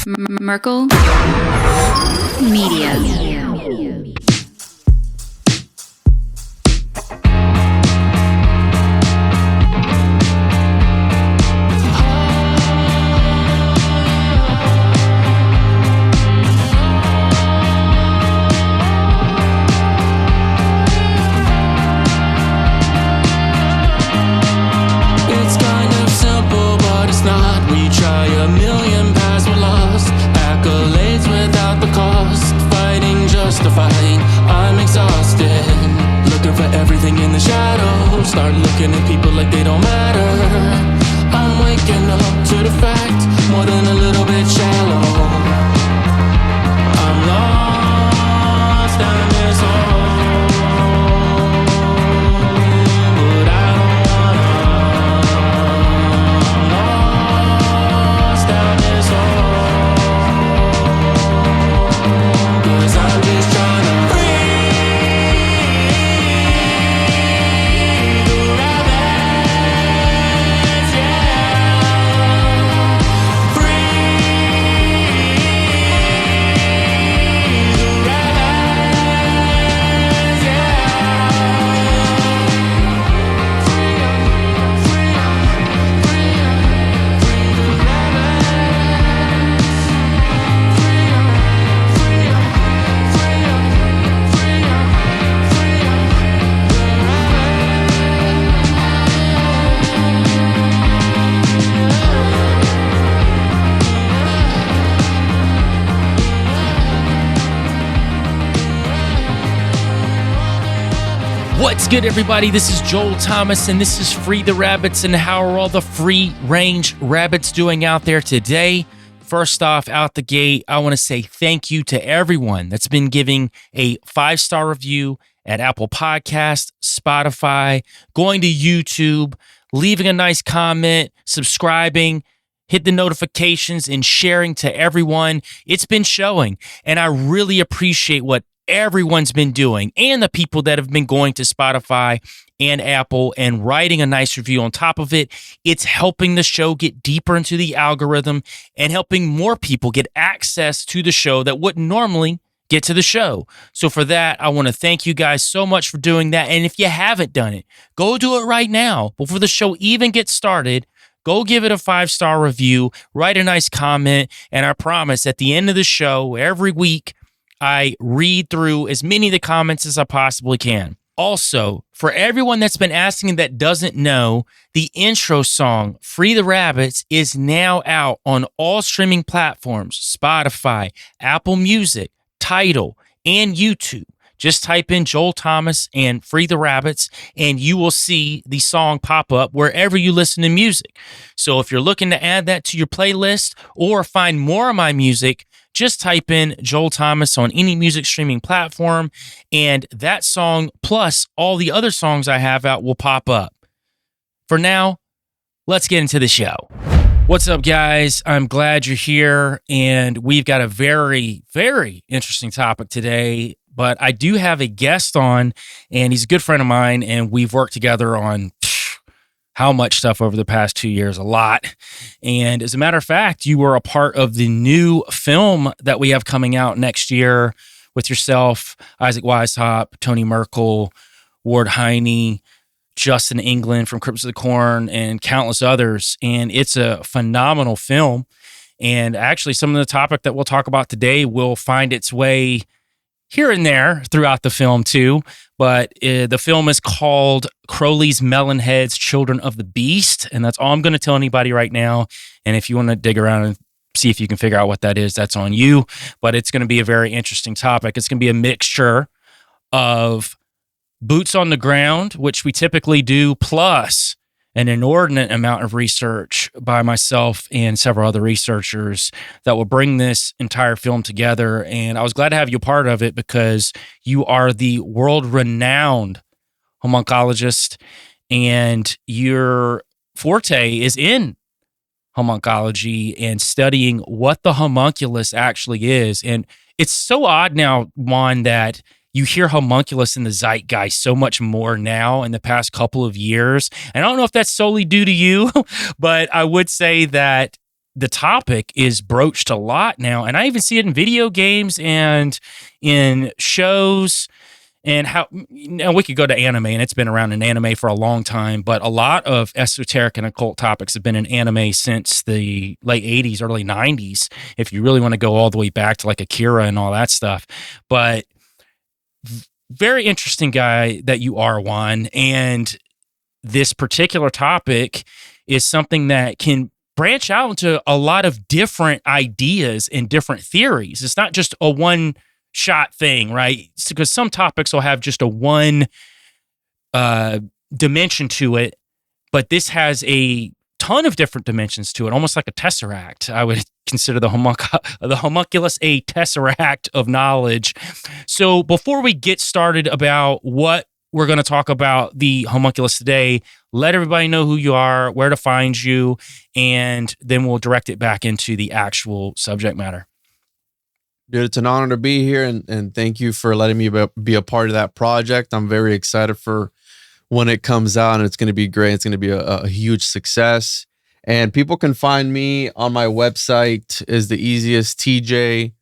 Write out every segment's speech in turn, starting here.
Merkel Media. I'm exhausted, looking for everything in the shadows. Start looking at people like they don't matter. I'm waking up to the fact, more than a little bit shallow. I'm lost down this hole, but I don't wanna. I'm lost down this hole, 'cause I'm just trying to What's good, everybody? This is Joel Thomas, and this is Free the Rabbits. And how are all the free-range rabbits doing out there today? First off, out the gate, I want to say thank you to everyone that's been giving a 5-star review at Apple Podcast, Spotify, going to YouTube, leaving a nice comment, subscribing, hit the notifications, and sharing to everyone. It's been showing, and I really appreciate what everyone's been doing, and the people that have been going to Spotify and Apple and writing a nice review on top of it. It's helping the show get deeper into the algorithm and helping more people get access to the show that wouldn't normally get to the show. So for that, I want to thank you guys so much for doing that. And if you haven't done it, go do it right now before the show even gets started. Go give it a 5-star review, write a nice comment, and I promise at the end of the show, every week, I read through as many of the comments as I possibly can. Also, for everyone that's been asking that doesn't know, the intro song, Free the Rabbits, is now out on all streaming platforms, Spotify, Apple Music, Tidal, and YouTube. Just type in Joel Thomas and Free the Rabbits, and you will see the song pop up wherever you listen to music. So if you're looking to add that to your playlist or find more of my music, just type in Joel Thomas on any music streaming platform, and that song plus all the other songs I have out will pop up. For now, let's get into the show. What's up, guys? I'm glad you're here, and we've got a very, very interesting topic today. But I do have a guest on, and he's a good friend of mine, and we've worked together on how much stuff over the past 2 years, a lot. And as a matter of fact, you were a part of the new film that we have coming out next year with yourself, Isaac Weishaupt, Tony Merkel, Ward Heine, Justin England from Crypts of the Corn, and countless others. And it's a phenomenal film. And actually, some of the topic that we'll talk about today will find its way here and there throughout the film too, but the film is called Crowley's Melonheads, Children of the Beast, and that's all I'm going to tell anybody right now. And if you want to dig around and see if you can figure out what that is, that's on you, but it's going to be a very interesting topic. It's going to be a mixture of boots on the ground, which we typically do, plus an inordinate amount of research by myself and several other researchers that will bring this entire film together. And I was glad to have you a part of it because you are the world-renowned homunculologist, and your forte is in homuncology and studying what the homunculus actually is. And it's so odd now, Juan, that you hear homunculus in the zeitgeist so much more now in the past couple of years. And I don't know if that's solely due to you, but I would say that the topic is broached a lot now, and I even see it in video games and in shows. And how now we could go to anime, and it's been around in anime for a long time, but a lot of esoteric and occult topics have been in anime since the late 80s, early 90s, if you really want to go all the way back to like Akira and all that stuff. But very interesting guy that you are, Juan. And this particular topic is something that can branch out into a lot of different ideas and different theories. It's not just a one-shot thing, right? Because some topics will have just a one dimension to it, but this has a ton of different dimensions to it, almost like a tesseract. I would consider the homunculus a tesseract of knowledge. So before we get started about what we're going to talk about the homunculus today, let everybody know who you are, where to find you, and then we'll direct it back into the actual subject matter. Dude, it's an honor to be here, and thank you for letting me be a part of that project. I'm very excited for when it comes out, and it's going to be great. It's going to be a huge success. And people can find me on my website is the easiest, tjojp.com.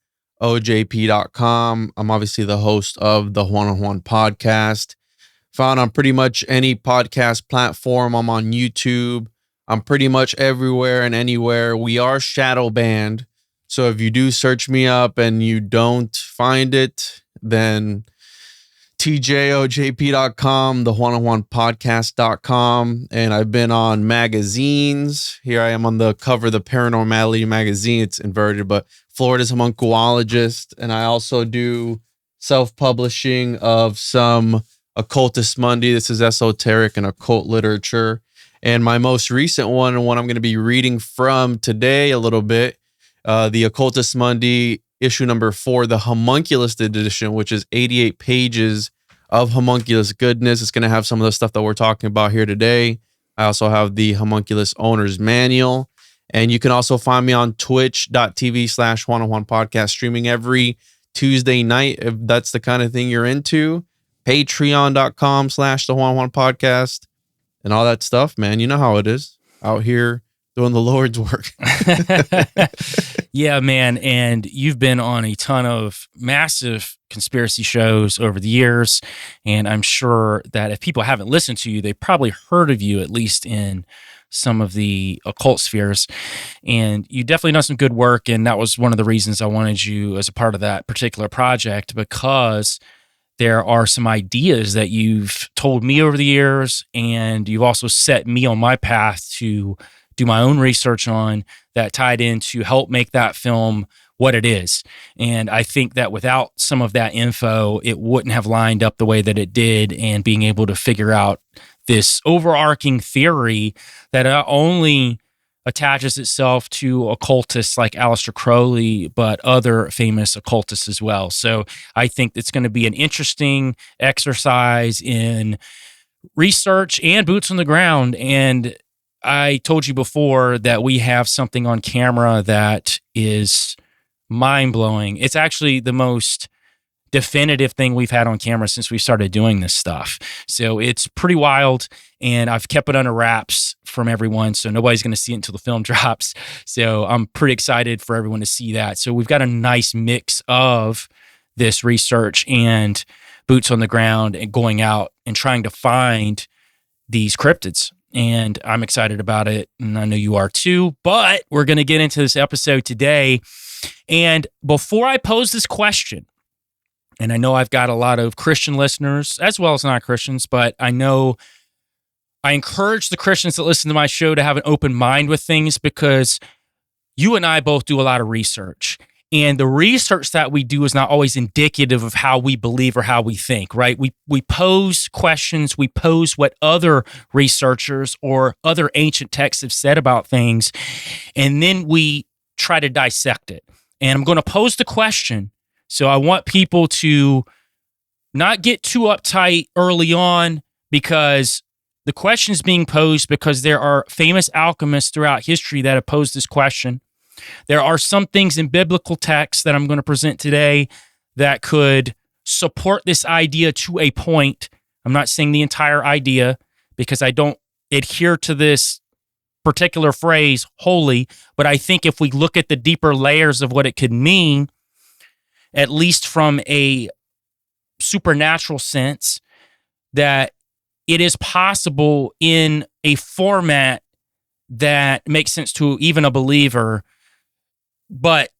I'm obviously the host of the Juan On Juan Podcast. Found on pretty much any podcast platform. I'm on YouTube. I'm pretty much everywhere and anywhere. We are shadow banned. So if you do search me up and you don't find it, then tjojp.com, the Juan On Juan Podcast.com. And I've been on magazines. Here I am on the cover of the Paranormality magazine. It's inverted, but Florida's Homunculologist. And I also do self-publishing of some Occultist Monday. This is esoteric and occult literature. And my most recent one, and one I'm going to be reading from today a little bit, the Occultist Monday, issue number 4, the Homunculus edition, which is 88 pages of homunculus goodness. It's going to have some of the stuff that we're talking about here today. I also have the Homunculus Owner's Manual. And you can also find me on twitch.tv/Juan On Juan Podcast, streaming every Tuesday night, if that's the kind of thing you're into. Patreon.com/the Juan On Juan Podcast and all that stuff, man. You know how it is out here doing the Lord's work. Yeah, man. And you've been on a ton of massive conspiracy shows over the years. And I'm sure that if people haven't listened to you, they've probably heard of you, at least in some of the occult spheres. And you definitely done some good work. And that was one of the reasons I wanted you as a part of that particular project, because there are some ideas that you've told me over the years, and you've also set me on my path to do my own research on that tied in to help make that film what it is. And I think that without some of that info, it wouldn't have lined up the way that it did, and being able to figure out this overarching theory that not only attaches itself to occultists like Aleister Crowley, but other famous occultists as well. So I think it's going to be an interesting exercise in research and boots on the ground. And I told you before that we have something on camera that is mind-blowing. It's actually the most definitive thing we've had on camera since we started doing this stuff. So it's pretty wild, and I've kept it under wraps from everyone, so nobody's going to see it until the film drops. So I'm pretty excited for everyone to see that. So we've got a nice mix of this research and boots on the ground and going out and trying to find these cryptids. And I'm excited about it, and I know you are too. But we're going to get into this episode today. And before I pose this question, and I know I've got a lot of Christian listeners as well as non-Christians, but I know I encourage the Christians that listen to my show to have an open mind with things, because you and I both do a lot of research. And the research that we do is not always indicative of how we believe or how we think, right? We pose questions, we pose what other researchers or other ancient texts have said about things, and then we try to dissect it. And I'm going to pose the question. So I want people to not get too uptight early on, because the question is being posed because there are famous alchemists throughout history that have posed this question. There are some things in biblical texts that I'm going to present today that could support this idea to a point. I'm not saying the entire idea, because I don't adhere to this particular phrase, holy, but I think if we look at the deeper layers of what it could mean, at least from a supernatural sense, that it is possible in a format that makes sense to even a believer. But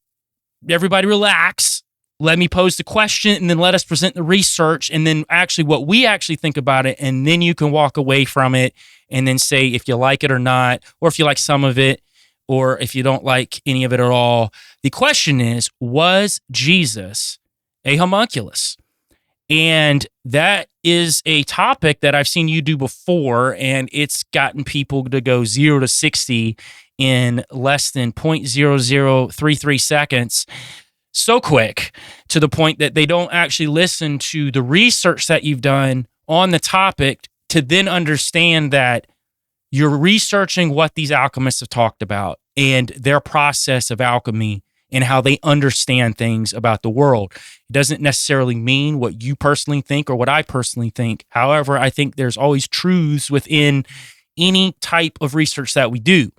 everybody relax. Let me pose the question and then let us present the research and then actually what we actually think about it. And then you can walk away from it and then say if you like it or not, or if you like some of it, or if you don't like any of it at all. The question is, was Jesus a homunculus? And that is a topic that I've seen you do before, and it's gotten people to go 0 to 60 in less than 0.0033 seconds. So quick, to the point that they don't actually listen to the research that you've done on the topic to then understand that you're researching what these alchemists have talked about and their process of alchemy and how they understand things about the world. It doesn't necessarily mean what you personally think or what I personally think. However, I think there's always truths within any type of research that we do.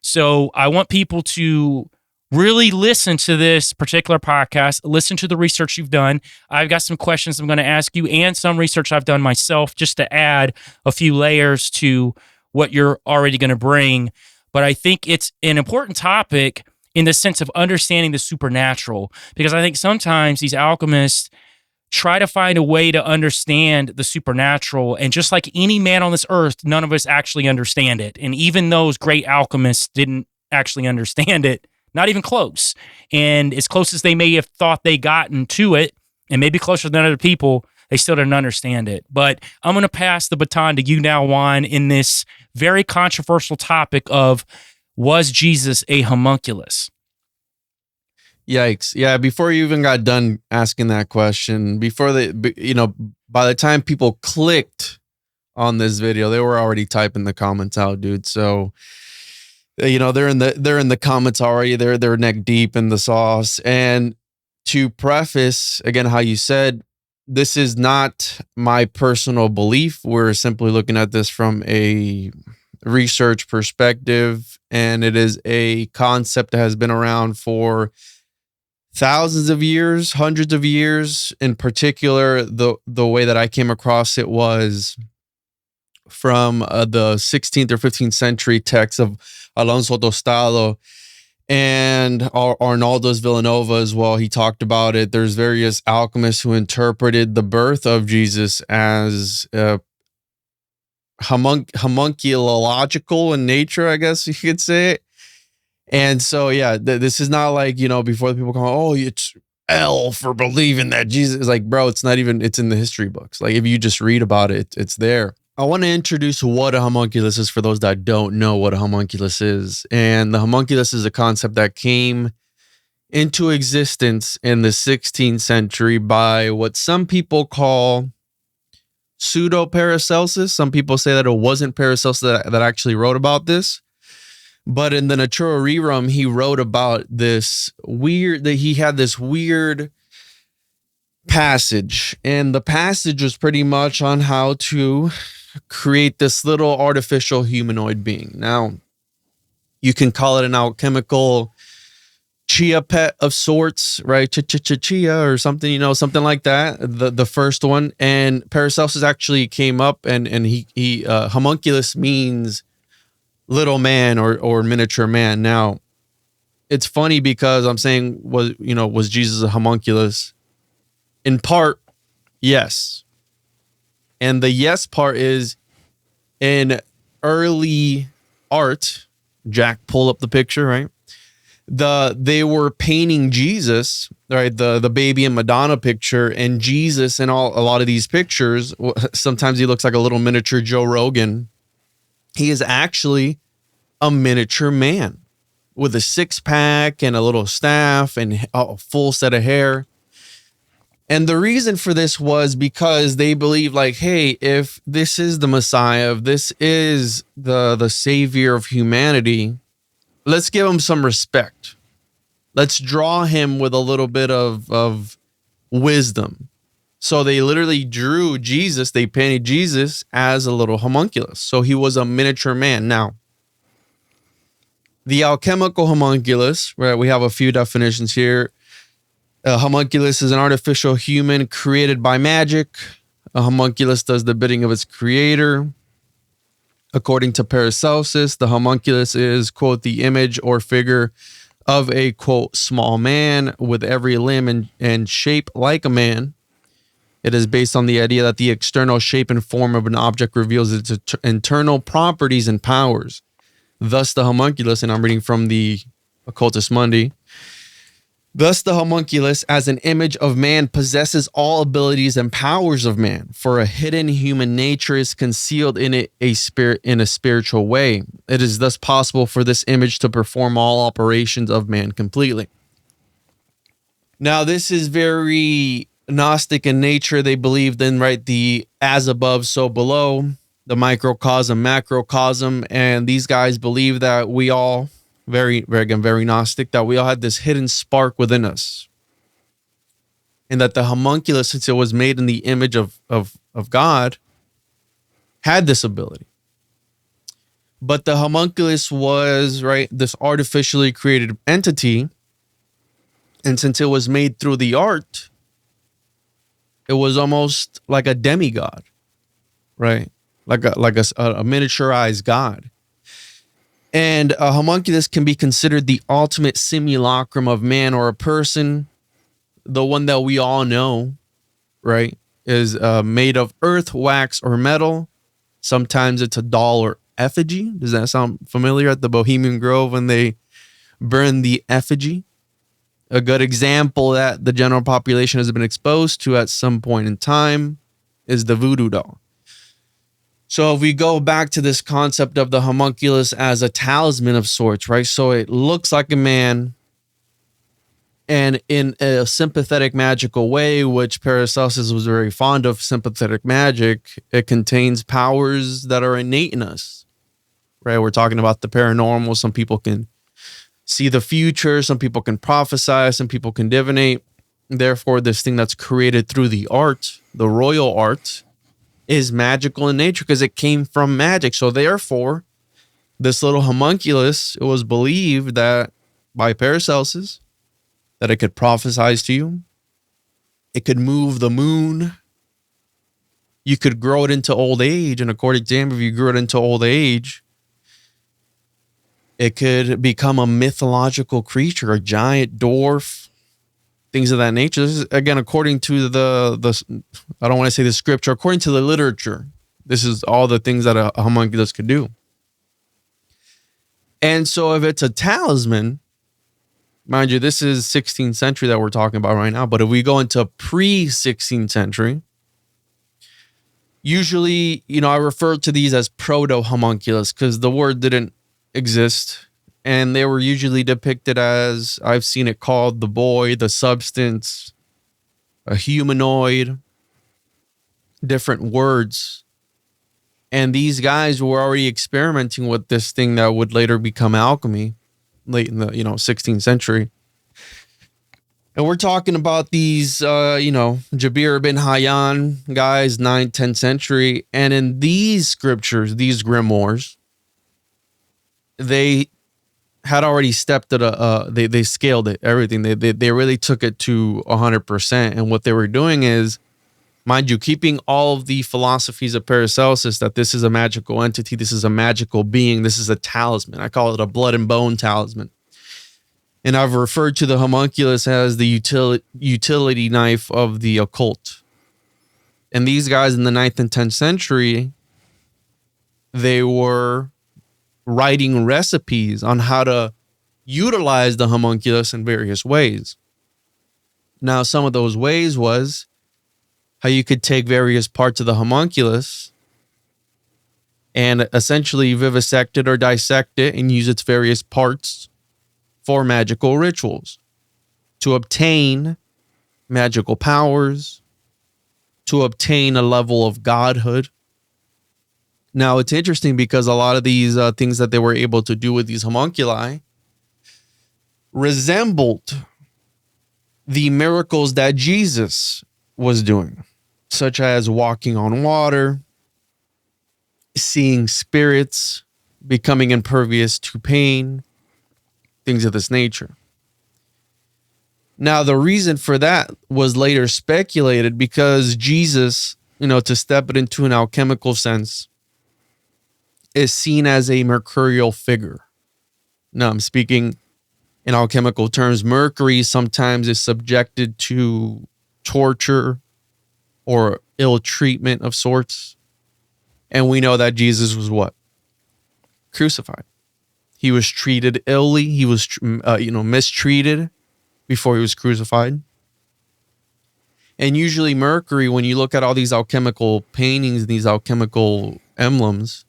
So I want people to really listen to this particular podcast, listen to the research you've done. I've got some questions I'm going to ask you and some research I've done myself just to add a few layers to what you're already going to bring. But I think it's an important topic in the sense of understanding the supernatural, because I think sometimes these alchemists try to find a way to understand the supernatural. And just like any man on this earth, none of us actually understand it. And even those great alchemists didn't actually understand it. Not even close. And as close as they may have thought they gotten to it, and maybe closer than other people, they still didn't understand it. But I'm going to pass the baton to you now, Juan, in this very controversial topic of, was Jesus a homunculus? Yikes. Yeah, before you even got done asking that question, by the time people clicked on this video, they were already typing the comments out, dude. So they're in the comments already. They're neck deep in the sauce. And to preface again how you said, this is not my personal belief. We're simply looking at this from a research perspective, and it is a concept that has been around for thousands of years, hundreds of years. In particular, the way that I came across it was from the 16th or 15th century text of Alonso Tostado and Arnaldus Villanova as well. He talked about it. There's various alchemists who interpreted the birth of Jesus as homunculological in nature, I guess you could say it. And so, yeah, this is not like, before the people come, oh, it's L for believing that Jesus is like, bro, it's not even, it's in the history books. Like if you just read about it, it's there. I want to introduce what a homunculus is for those that don't know what a homunculus is. And the homunculus is a concept that came into existence in the 16th century by what some people call pseudo Paracelsus. Some people say that it wasn't Paracelsus that actually wrote about this. But in the Natura rerum, he wrote about this he had this weird passage. And the passage was pretty much on how to create this little artificial humanoid being. Now, you can call it an alchemical chia pet of sorts, right? Chia or something, something like that. The first one. And Paracelsus actually came up and he homunculus means little man or miniature man. Now, it's funny because I'm saying was Jesus a homunculus? In part, yes. And the yes part is in early art. Jack, pull up the picture, right? They were painting Jesus, right? The baby and Madonna picture, and Jesus in a lot of these pictures, sometimes he looks like a little miniature Joe Rogan. He is actually a miniature man with a six-pack and a little staff and a full set of hair. And the reason for this was because they believe, like, hey, if this is the Messiah, if this is the savior of humanity, let's give him some respect. Let's draw him with a little bit of wisdom. So they literally drew Jesus, they painted Jesus as a little homunculus. So he was a miniature man. Now, The alchemical homunculus, right? We have a few definitions here. A homunculus is an artificial human created by magic. A homunculus does the bidding of its creator. According to Paracelsus, the homunculus is, quote, the image or figure of a, quote, small man with every limb and shape like a man. It is based on the idea that the external shape and form of an object reveals its internal properties and powers. Thus, the homunculus, and I'm reading from the Occultus Mundi, thus the homunculus, as an image of man, possesses all abilities and powers of man, for a hidden human nature is concealed in it in a spiritual way. It is thus possible for this image to perform all operations of man completely. Now, this is very Gnostic in nature. They believed in, right, the as above, so below, the microcosm, macrocosm, and these guys believe that we all, very Gnostic, that we all had this hidden spark within us. And that the homunculus, since it was made in the image of God, had this ability. But the homunculus was, right, this artificially created entity. And since it was made through the art, it was almost like a demigod, right? Like a miniaturized god. And a homunculus can be considered the ultimate simulacrum of man or a person. The one that we all know, right, is made of earth, wax, or metal. Sometimes it's a doll or effigy. Does that sound familiar at the Bohemian Grove when they burn the effigy? A good example that the general population has been exposed to at some point in time is the voodoo doll. So if we go back to this concept of the homunculus as a talisman of sorts, right? So it looks like a man, and in a sympathetic magical way, which Paracelsus was very fond of sympathetic magic, it contains powers that are innate in us, right? We're talking about the paranormal. Some people can see the future. Some people can prophesy. Some people can divinate. Therefore, this thing that's created through the art, the royal art, is magical in nature because it came from magic. So therefore, this little homunculus, it was believed that by Paracelsus, that it could prophesize to you. It could move the moon. You could grow it into old age. And according to him, if you grew it into old age, it could become a mythological creature, a giant dwarf, things of that nature. This is, again, according to the I don't want to say the scripture, according to the literature, this is all the things that a homunculus could do. And so if it's a talisman, mind you, this is 16th century that we're talking about right now, but if we go into pre-16th century, usually, I refer to these as proto-homunculus because the word didn't exist. And they were usually depicted as, I've seen it called the boy, the substance, a humanoid, different words. And these guys were already experimenting with this thing that would later become alchemy, late in the 16th century. And we're talking about these, Jabir bin Hayyan guys, 9th, 10th century. And in these scriptures, these grimoires, they had already stepped at they scaled it, everything. They really took it to 100%. And what they were doing is, mind you, keeping all of the philosophies of Paracelsus, that this is a magical entity, this is a magical being, this is a talisman. I call it a blood and bone talisman. And I've referred to the homunculus as the utility knife of the occult. And these guys in the 9th and 10th century, they were writing recipes on how to utilize the homunculus in various ways. Now, some of those ways was how you could take various parts of the homunculus and essentially vivisect it or dissect it and use its various parts for magical rituals to obtain magical powers, to obtain a level of godhood. Now, it's interesting because a lot of these things that they were able to do with these homunculi resembled the miracles that Jesus was doing, such as walking on water, seeing spirits, becoming impervious to pain, things of this nature. Now, the reason for that was later speculated because Jesus, to step it into an alchemical sense, is seen as a mercurial figure. Now, I'm speaking in alchemical terms. Mercury sometimes is subjected to torture or ill treatment of sorts. And we know that Jesus was what? Crucified. He was treated illy. He was, mistreated before he was crucified. And usually Mercury, when you look at all these alchemical paintings, these alchemical emblems,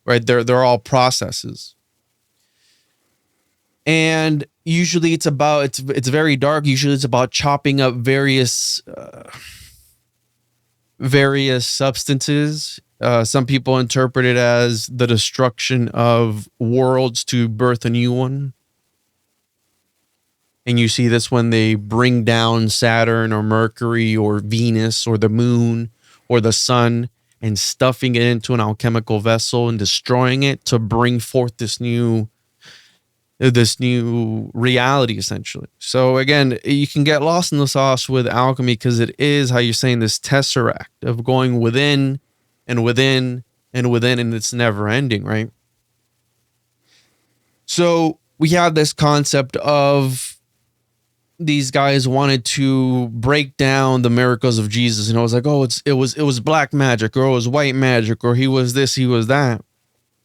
right, they're all processes. And usually it's very dark. Usually it's about chopping up various substances. Some people interpret it as the destruction of worlds to birth a new one. And you see this when they bring down Saturn or Mercury or Venus or the moon or the sun and stuffing it into an alchemical vessel and destroying it to bring forth this new reality, essentially. So again, you can get lost in the sauce with alchemy because it is, how you're saying, this tesseract of going within and within and within, and it's never ending, right? So we have this concept of these guys wanted to break down the miracles of Jesus, and it was like, it was black magic, or it was white magic, or he was this, he was that.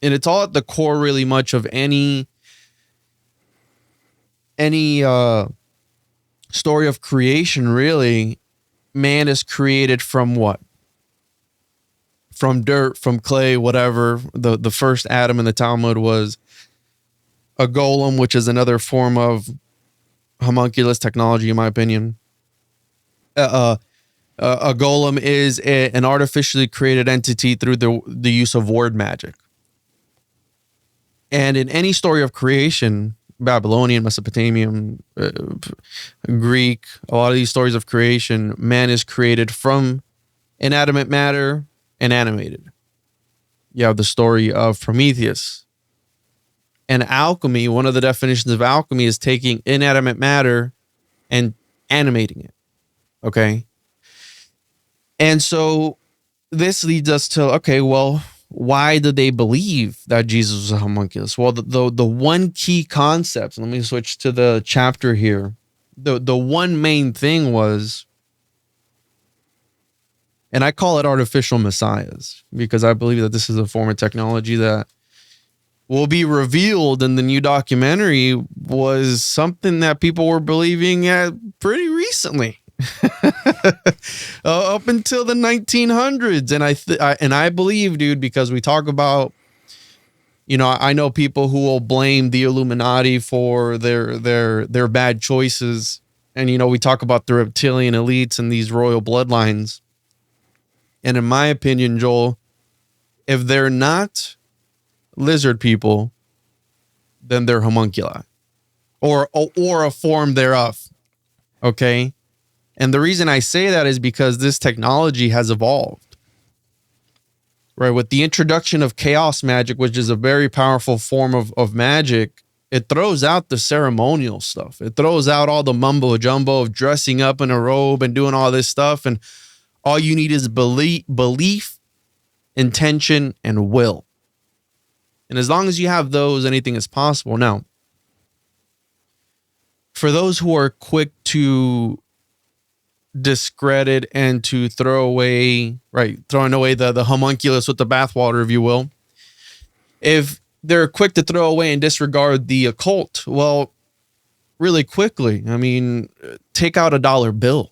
And it's all at the core really much of any story of creation. Really, man is created from what? From dirt, from clay, whatever. The first Adam in the Talmud was a golem, which is another form of homunculus technology, in my opinion. A golem is an artificially created entity through the use of word magic. And in any story of creation, Babylonian, Mesopotamian, Greek, a lot of these stories of creation, man is created from inanimate matter and animated. You have the story of Prometheus. And alchemy, one of the definitions of alchemy is taking inanimate matter and animating it. Okay? And so this leads us to, okay, well, why did they believe that Jesus was a homunculus? Well, the one key concept, let me switch to the chapter here. The one main thing was, and I call it artificial messiahs, because I believe that this is a form of technology that will be revealed in the new documentary, was something that people were believing at pretty recently. Up until the 1900s. And I believe, dude, because we talk about, I know people who will blame the Illuminati for their bad choices. And, we talk about the reptilian elites and these royal bloodlines. And in my opinion, Joel, if they're not lizard people, then they're homunculi or a form thereof. Okay. And the reason I say that is because this technology has evolved, right? With the introduction of chaos magic, which is a very powerful form of magic, it throws out the ceremonial stuff. It throws out all the mumbo jumbo of dressing up in a robe and doing all this stuff. And all you need is belief, intention, and will. And as long as you have those, anything is possible. Now, for those who are quick to discredit and to throwing away the homunculus with the bathwater, if you will, if they're quick to throw away and disregard the occult, well, really quickly, take out a dollar bill.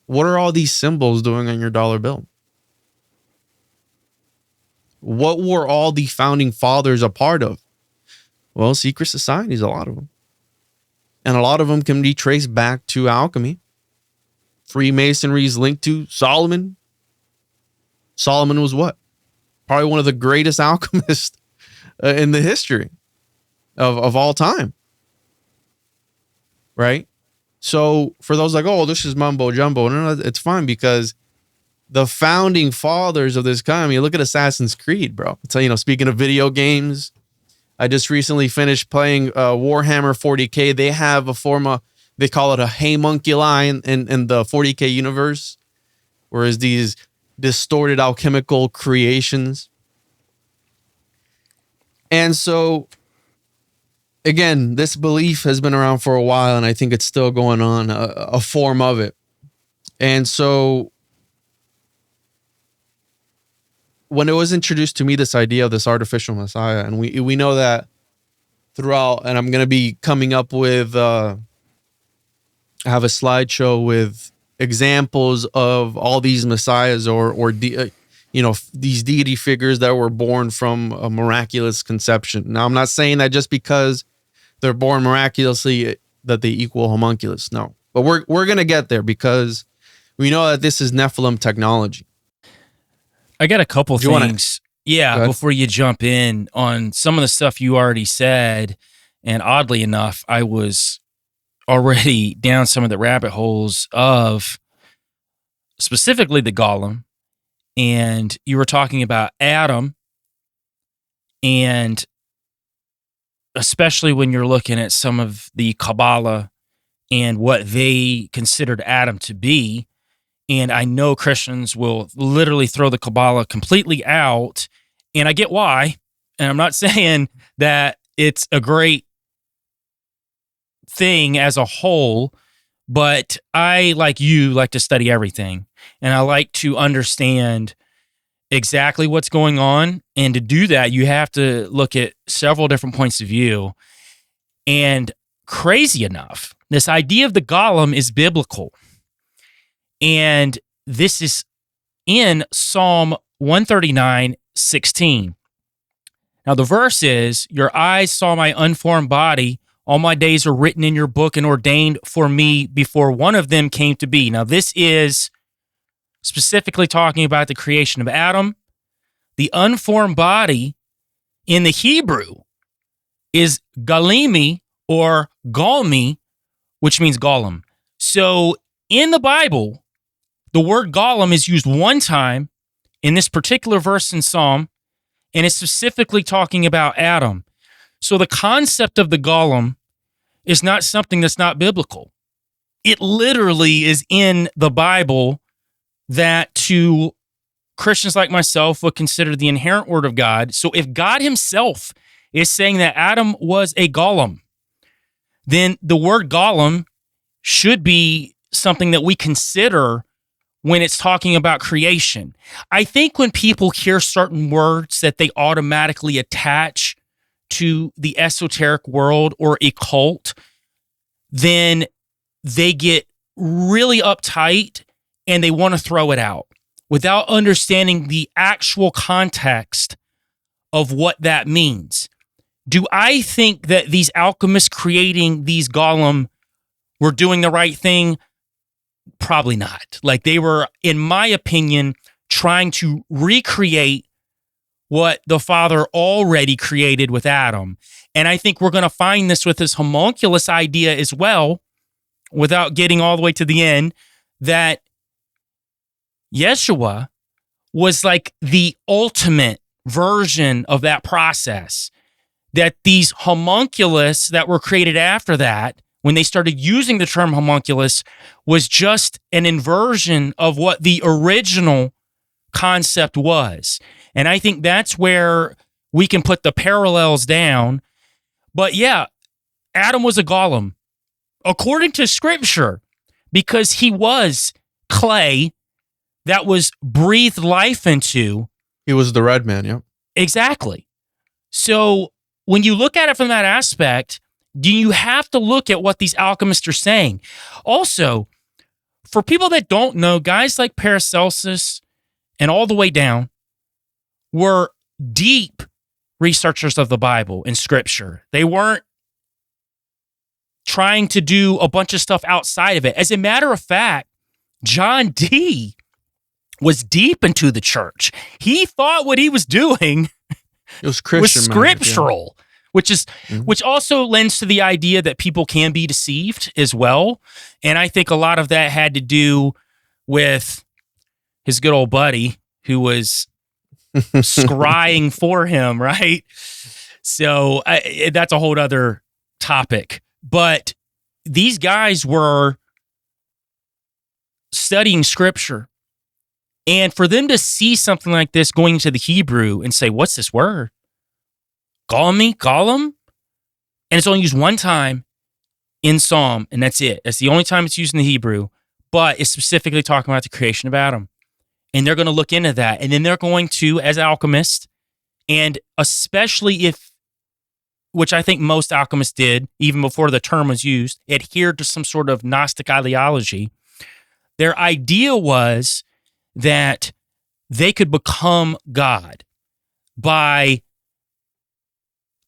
What are all these symbols doing on your dollar bill? What were all the founding fathers a part of? Well, secret societies, a lot of them. And a lot of them can be traced back to alchemy. Freemasonry is linked to Solomon. Solomon was what? Probably one of the greatest alchemists in the history of all time. Right? So for those like, oh, this is mumbo jumbo. No, it's fine, because the founding fathers of this kind, look at Assassin's Creed, bro. It's, speaking of video games, I just recently finished playing Warhammer 40K. They have a they call it a homunculi in the 40K universe, whereas these distorted alchemical creations. And so, again, this belief has been around for a while, and I think it's still going on, a form of it. And so, when it was introduced to me, this idea of this artificial Messiah, and we know that throughout, and I'm going to be coming up with, I have a slideshow with examples of all these messiahs or these deity figures that were born from a miraculous conception. Now, I'm not saying that just because they're born miraculously that they equal homunculus. No, but we're going to get there because we know that this is Nephilim technology. I got a couple things. Before you jump in on some of the stuff you already said. And oddly enough, I was already down some of the rabbit holes of specifically the golem. And you were talking about Adam, and especially when you're looking at some of the Kabbalah and what they considered Adam to be. And I know Christians will literally throw the Kabbalah completely out, and I get why. And I'm not saying that it's a great thing as a whole, but I, like you, like to study everything. And I like to understand exactly what's going on. And to do that, you have to look at several different points of view. And crazy enough, this idea of the golem is biblical. And this is in Psalm 139:16. Now, the verse is, "Your eyes saw my unformed body. All my days are written in your book and ordained for me before one of them came to be." Now, this is specifically talking about the creation of Adam. The unformed body in the Hebrew is galimi or galmi, which means golem. So in the Bible, the word golem is used one time in this particular verse in Psalm, and it's specifically talking about Adam. So the concept of the golem is not something that's not biblical. It literally is in the Bible that to Christians like myself would consider the inherent word of God. So if God himself is saying that Adam was a golem, then the word golem should be something that we consider when it's talking about creation. I think when people hear certain words that they automatically attach to the esoteric world or occult, then they get really uptight and they want to throw it out without understanding the actual context of what that means. Do I think that these alchemists creating these golem were doing the right thing? Probably not. Like, they were, in my opinion, trying to recreate what the Father already created with Adam. And I think we're going to find this with this homunculus idea as well, without getting all the way to the end, that Yeshua was like the ultimate version of that process. That these homunculus that were created after that, when they started using the term homunculus, was just an inversion of what the original concept was. And I think that's where we can put the parallels down. But yeah, Adam was a golem, according to Scripture, because he was clay that was breathed life into. He was the red man, yeah. Exactly. So when you look at it from that aspect, you have to look at what these alchemists are saying. Also, for people that don't know, guys like Paracelsus and all the way down were deep researchers of the Bible and Scripture. They weren't trying to do a bunch of stuff outside of it. As a matter of fact, John D was deep into the church. He thought what he was doing was scriptural. Yeah. Which also lends to the idea that people can be deceived as well. And I think a lot of that had to do with his good old buddy who was scrying for him, right? So that's a whole other topic. But these guys were studying scripture. And for them to see something like this going into the Hebrew and say, what's this word? Golem? And it's only used one time in Psalm, and that's it. That's the only time it's used in the Hebrew, but it's specifically talking about the creation of Adam. And they're going to look into that. And then they're going to, as alchemists, and especially if, which I think most alchemists did, even before the term was used, adhered to some sort of Gnostic ideology. Their idea was that they could become God by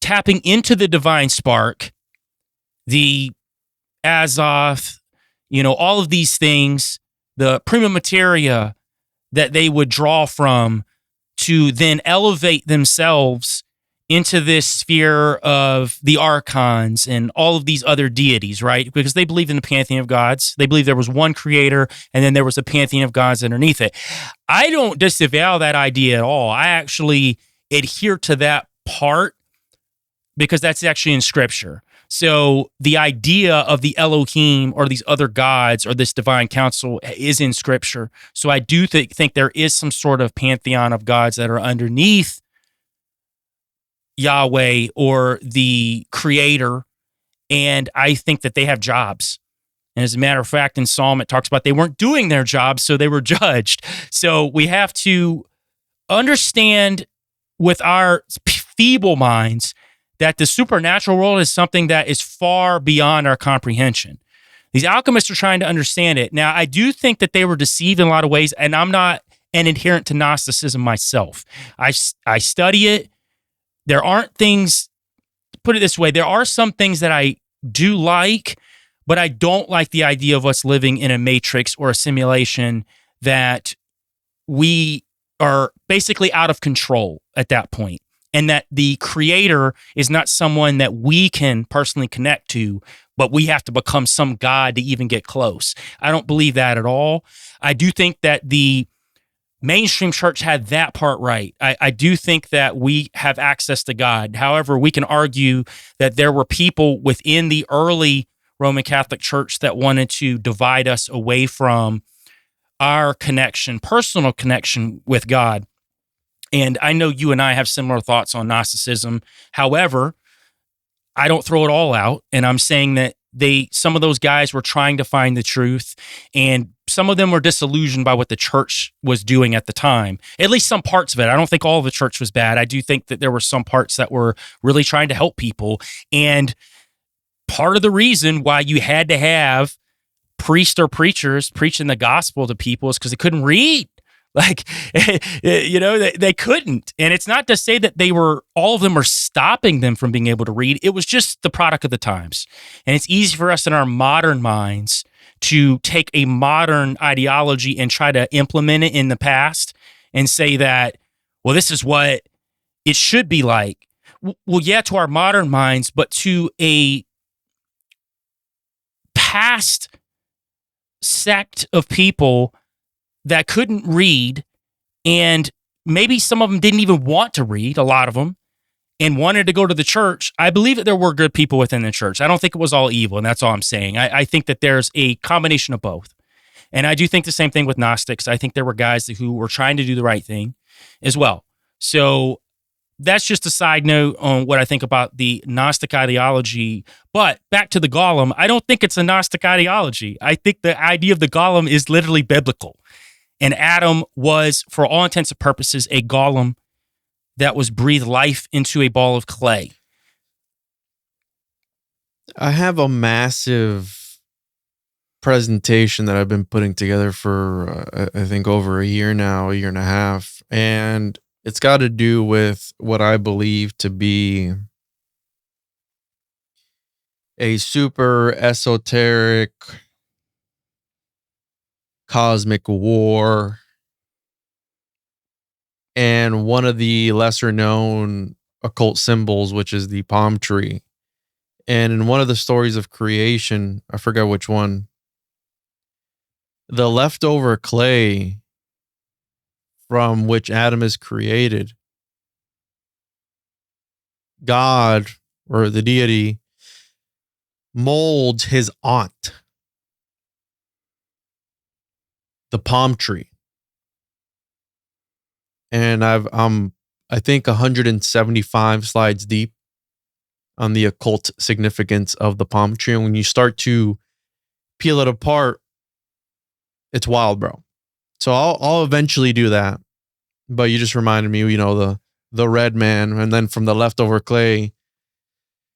tapping into the divine spark, the Azoth, all of these things, the prima materia that they would draw from to then elevate themselves into this sphere of the archons and all of these other deities, right? Because they believed in the pantheon of gods. They believed there was one creator and then there was a pantheon of gods underneath it. I don't disavow that idea at all. I actually adhere to that part because that's actually in scripture. So the idea of the Elohim or these other gods or this divine council is in scripture. So I do think there is some sort of pantheon of gods that are underneath Yahweh or the creator. And I think that they have jobs. And as a matter of fact, in Psalm, it talks about they weren't doing their jobs, so they were judged. So we have to understand with our feeble minds that the supernatural world is something that is far beyond our comprehension. These alchemists are trying to understand it. Now, I do think that they were deceived in a lot of ways, and I'm not an adherent to Gnosticism myself. I study it. There aren't things, put it this way, there are some things that I do like, but I don't like the idea of us living in a matrix or a simulation that we are basically out of control at that point. And that the creator is not someone that we can personally connect to, but we have to become some god to even get close. I don't believe that at all. I do think that the mainstream church had that part right. I do think that we have access to God. However, we can argue that there were people within the early Roman Catholic Church that wanted to divide us away from our connection, personal connection with God. And I know you and I have similar thoughts on Gnosticism. However, I don't throw it all out. And I'm saying that some of those guys were trying to find the truth, and some of them were disillusioned by what the church was doing at the time. At least some parts of it. I don't think all of the church was bad. I do think that there were some parts that were really trying to help people. And part of the reason why you had to have priests or preachers preaching the gospel to people is because they couldn't read. Like, they couldn't. And it's not to say that all of them were stopping them from being able to read. It was just the product of the times. And it's easy for us in our modern minds to take a modern ideology and try to implement it in the past and say that, well, this is what it should be like. Well, yeah, to our modern minds, but to a past sect of people that couldn't read, and maybe some of them didn't even want to read, a lot of them, and wanted to go to the church. I believe that there were good people within the church. I don't think it was all evil, and that's all I'm saying. I think that there's a combination of both. And I do think the same thing with Gnostics. I think there were guys who were trying to do the right thing as well. So that's just a side note on what I think about the Gnostic ideology. But back to the golem, I don't think it's a Gnostic ideology. I think the idea of the golem is literally biblical. And Adam was, for all intents and purposes, a golem that was breathed life into a ball of clay. I have a massive presentation that I've been putting together for, I think, over a year now, a year and a half. And it's got to do with what I believe to be a super esoteric cosmic war, and one of the lesser known occult symbols, which is the palm tree. And in one of the stories of creation, I forgot which one, the leftover clay from which Adam is created God or the deity molds his aunt, the palm tree. And I think 175 slides deep on the occult significance of the palm tree. And when you start to peel it apart, it's wild, bro. So I'll eventually do that. But you just reminded me, the red man, and then from the leftover clay,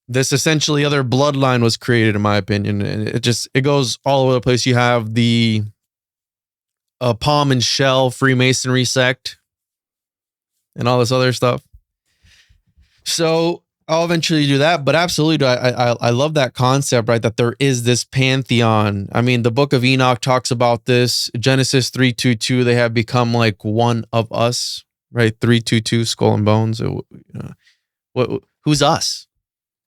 this essentially other bloodline was created, in my opinion. And it goes all over the place. You have the palm and shell Freemasonry sect and all this other stuff. So I'll eventually do that, but absolutely, I love that concept, right? That there is this pantheon. I mean, the Book of Enoch talks about this. Genesis 3:22, they have become like one of us, right? 3:22, skull and bones. Who's us?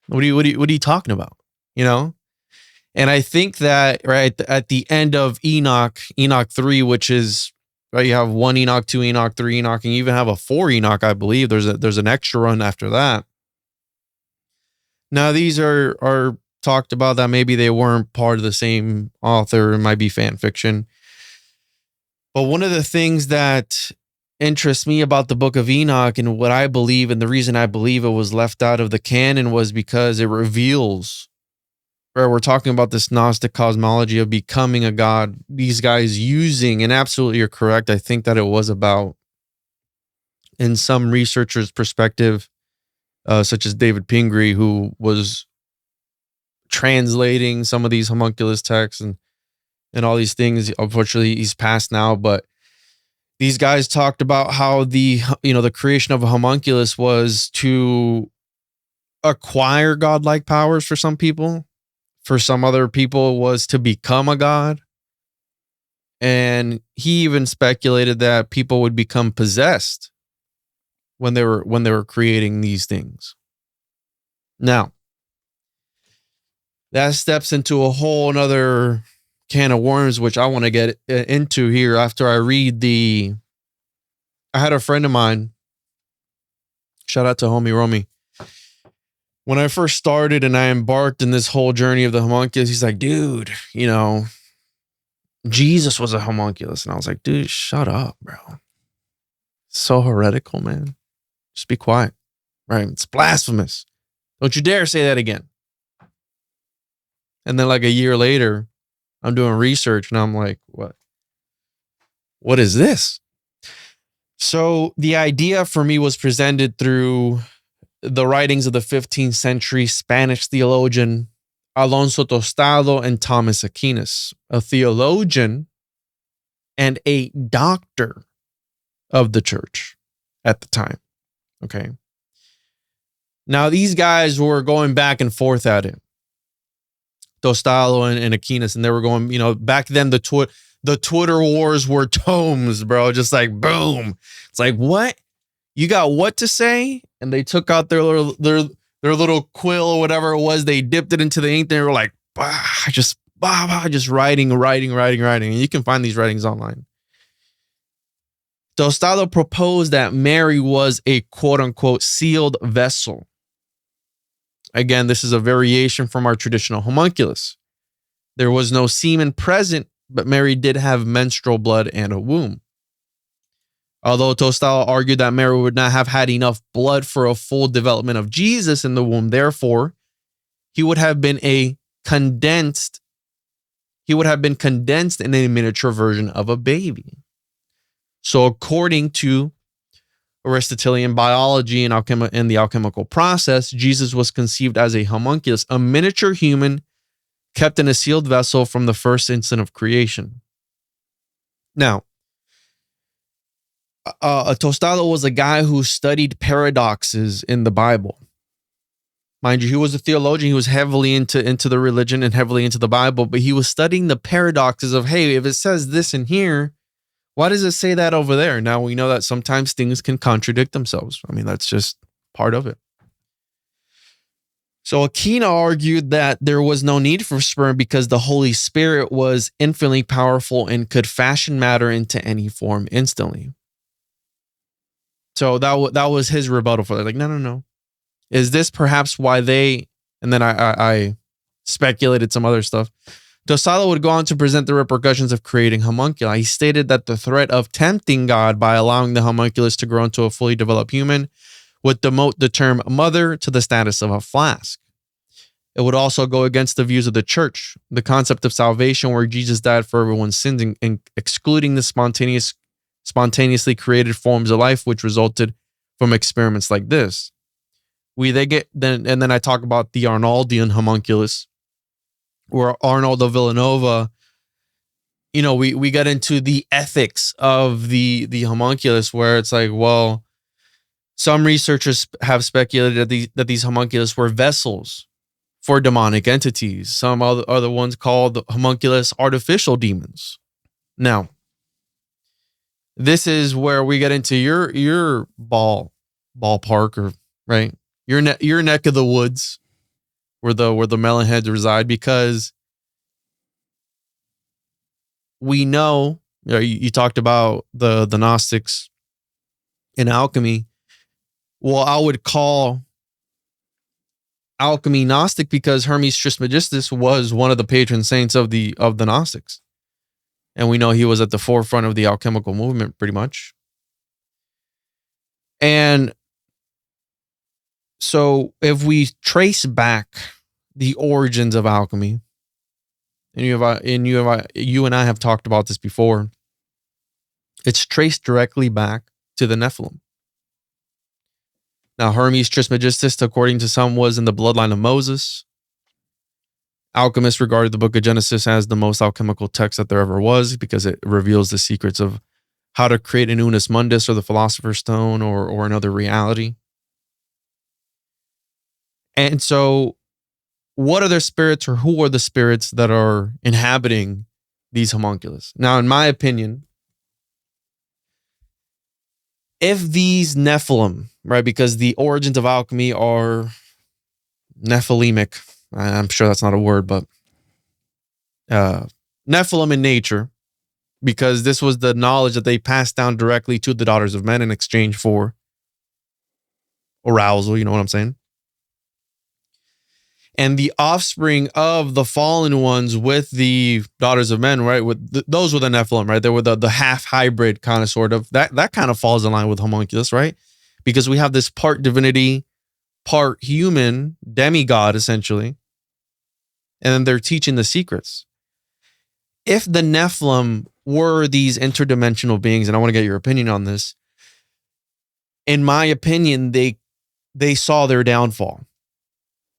What are you talking about? And I think that right at the end of Enoch 3, which is right, you have 1 Enoch, 2 Enoch, 3 Enoch, and you even have a 4 Enoch, I believe. There's an extra run after that. Now, these are talked about that maybe they weren't part of the same author. It might be fan fiction. But one of the things that interests me about the Book of Enoch and what I believe, and the reason I believe it was left out of the canon, was because it reveals, right, we're talking about this Gnostic cosmology of becoming a god. These guys using, and absolutely you're correct, I think that it was about, in some researchers' perspective, such as David Pingree, who was translating some of these homunculus texts and all these things. Unfortunately, he's passed now, but these guys talked about how the creation of a homunculus was to acquire godlike powers for some people. For some other people was to become a god. And he even speculated that people would become possessed when they were creating these things. Now, that steps into a whole another can of worms, which I want to get into here after I read I had a friend of mine, shout out to homie Romy. When I first started and I embarked in this whole journey of the homunculus, he's like, dude, Jesus was a homunculus. And I was like, dude, shut up, bro. So heretical, man. Just be quiet, right? It's blasphemous. Don't you dare say that again. And then like a year later, I'm doing research and I'm like, what is this? So the idea for me was presented through the writings of the 15th century Spanish theologian Alonso Tostado and Thomas Aquinas, a theologian and a doctor of the church at the time. Okay. Now, these guys were going back and forth at it. Tostado and Aquinas, and they were going, back then the Twitter wars were tomes, bro. Just like, boom. It's like, what? You got what to say? And they took out their little quill or whatever it was. They dipped it into the ink. They were like, just writing. And you can find these writings online. Tostado proposed that Mary was a quote unquote sealed vessel. Again, this is a variation from our traditional homunculus. There was no semen present, but Mary did have menstrual blood and a womb. Although Tostado argued that Mary would not have had enough blood for a full development of Jesus in the womb, therefore, he would have been condensed in a miniature version of a baby. So according to Aristotelian biology and the alchemical process, Jesus was conceived as a homunculus, a miniature human kept in a sealed vessel from the first instant of creation. Now, Tostado was a guy who studied paradoxes in the Bible. Mind you, he was a theologian. He was heavily into the religion and heavily into the Bible, but he was studying the paradoxes of, hey, if it says this in here, why does it say that over there? Now, we know that sometimes things can contradict themselves. I mean, that's just part of it. So Aquino argued that there was no need for sperm because the Holy Spirit was infinitely powerful and could fashion matter into any form instantly. So that was his rebuttal for that. Like, no. Is this perhaps why they, and then I speculated some other stuff. Dosala would go on to present the repercussions of creating homunculi. He stated that the threat of tempting God by allowing the homunculus to grow into a fully developed human would demote the term mother to the status of a flask. It would also go against the views of the church, the concept of salvation where Jesus died for everyone's sins and excluding the spontaneously created forms of life which resulted from experiments like this. Then I talk about the Arnaldian homunculus, where Arnold of Villanova, we got into the ethics of the homunculus, where it's like, well, some researchers have speculated that these homunculus were vessels for demonic entities. Some other ones called homunculus artificial demons. Now, this is where we get into your ballpark, or right, your neck of the woods, where the melonheads reside, because we know, you talked about the Gnostics in alchemy. Well, I would call alchemy Gnostic because Hermes Trismegistus was one of the patron saints of the Gnostics. And we know he was at the forefront of the alchemical movement pretty much. And so if we trace back the origins of alchemy, and you and I have talked about this before, it's traced directly back to the Nephilim. Now, Hermes Trismegistus, according to some, was in the bloodline of Moses. Alchemists regarded the book of Genesis as the most alchemical text that there ever was because it reveals the secrets of how to create an unus mundus, or the philosopher's stone, or another reality. And so what are the spirits, or who are the spirits that are inhabiting these homunculus? Now, in my opinion, if these Nephilim, right, because the origins of alchemy are Nephilimic, I'm sure that's not a word, but Nephilim in nature, because this was the knowledge that they passed down directly to the daughters of men in exchange for arousal, you know what I'm saying? And the offspring of the fallen ones with the daughters of men, right? Those were the Nephilim, right? They were the half hybrid kind of sort of. That kind of falls in line with homunculus, right? Because we have this part divinity, part human, demigod essentially. And then they're teaching the secrets. If the Nephilim were these interdimensional beings, and I want to get your opinion on this, in my opinion, they saw their downfall.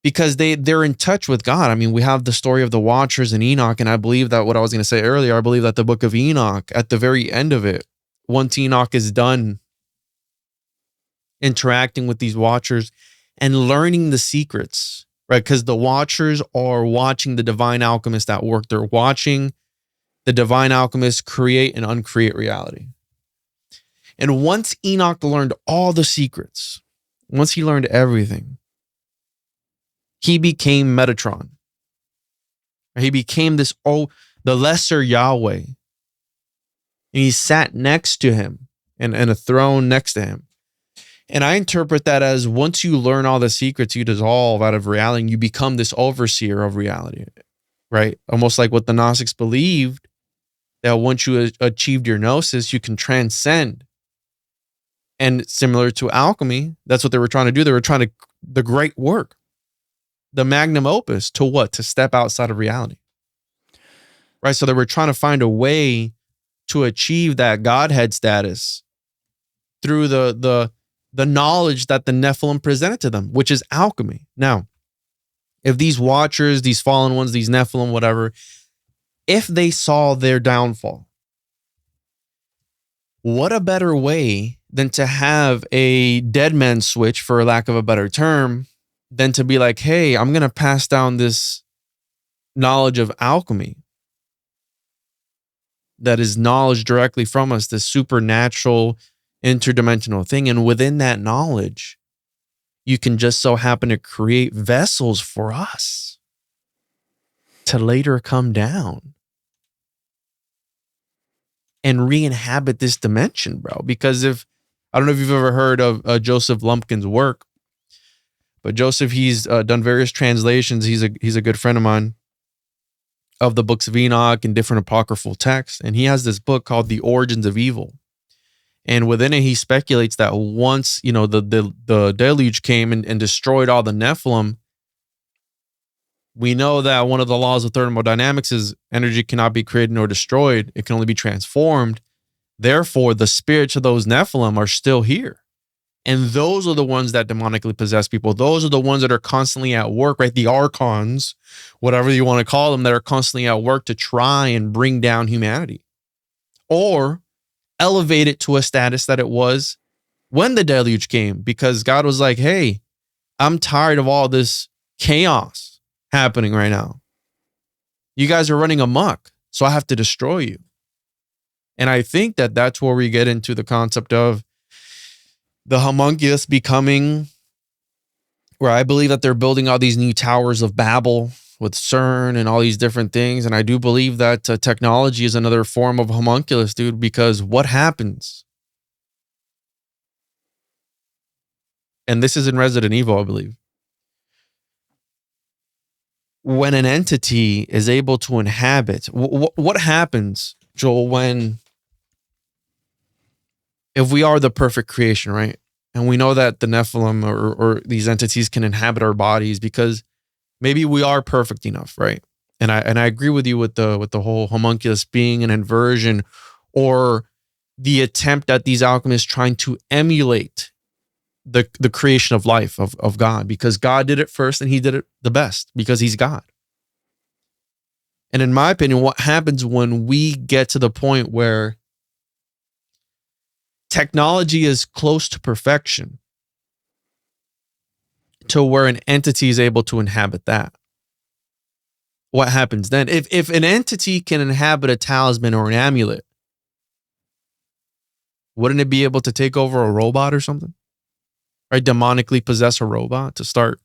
Because they're in touch with God. I mean, we have the story of the Watchers and Enoch, and I believe that what I was going to say earlier, I believe that the book of Enoch, at the very end of it, once Enoch is done interacting with these Watchers and learning the secrets, right? Because the Watchers are watching the divine alchemist at work. They're watching the divine alchemist create and uncreate reality. And once Enoch learned all the secrets, once he learned everything, he became Metatron. He became the lesser Yahweh. And he sat next to him and a throne next to him. And I interpret that as once you learn all the secrets, you dissolve out of reality and you become this overseer of reality, right? Almost like what the Gnostics believed, that once you achieved your gnosis, you can transcend. And similar to alchemy, that's what they were trying to do. They were trying to, the great work, the magnum opus, to what? To step outside of reality. Right? So they were trying to find a way to achieve that Godhead status through the knowledge that the Nephilim presented to them, which is alchemy. Now, if these Watchers, these fallen ones, these Nephilim, whatever, if they saw their downfall, what a better way than to have a dead man switch, for lack of a better term, than to be like, hey, I'm going to pass down this knowledge of alchemy that is knowledge directly from us, this supernatural, interdimensional thing. And within that knowledge, you can just so happen to create vessels for us to later come down and re-inhabit this dimension, bro. Because I don't know if you've ever heard of Joseph Lumpkin's work, But Joseph, he's done various translations. He's a good friend of mine of the books of Enoch and different apocryphal texts. And he has this book called The Origins of Evil. And within it, he speculates that once, the deluge came and destroyed all the Nephilim, we know that one of the laws of thermodynamics is energy cannot be created nor destroyed. It can only be transformed. Therefore, the spirits of those Nephilim are still here. And those are the ones that demonically possess people. Those are the ones that are constantly at work, right? The archons, whatever you want to call them, that are constantly at work to try and bring down humanity or elevate it to a status that it was when the deluge came, because God was like, hey, I'm tired of all this chaos happening right now. You guys are running amok, so I have to destroy you. And I think that that's where we get into the concept of the homunculus becoming, where I believe that they're building all these new towers of Babel with CERN and all these different things. And I do believe that technology is another form of homunculus, dude, because what happens? And this is in Resident Evil, I believe. When an entity is able to inhabit, what happens, Joel, if we are the perfect creation, right? And we know that the Nephilim or these entities can inhabit our bodies because maybe we are perfect enough, right? And I agree with you with the whole homunculus being an inversion or the attempt at these alchemists trying to emulate the creation of life of God, because God did it first and he did it the best because he's God. And in my opinion, what happens when we get to the point where technology is close to perfection to where an entity is able to inhabit that? What happens then? If an entity can inhabit a talisman or an amulet, wouldn't it be able to take over a robot or something? Right? Demonically possess a robot to start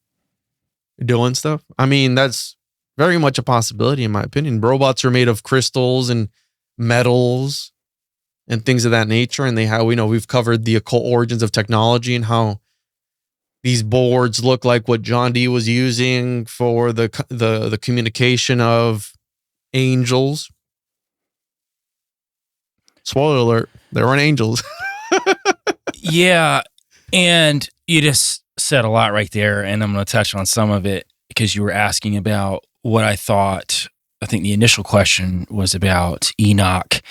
doing stuff? I mean, that's very much a possibility in my opinion. Robots are made of crystals and metals and things of that nature. And we've covered the occult origins of technology and how these boards look like what John Dee was using for the communication of angels. Spoiler alert, there weren't angels. Yeah. And you just said a lot right there, and I'm going to touch on some of it because you were asking about what I thought. I think the initial question was about Enoch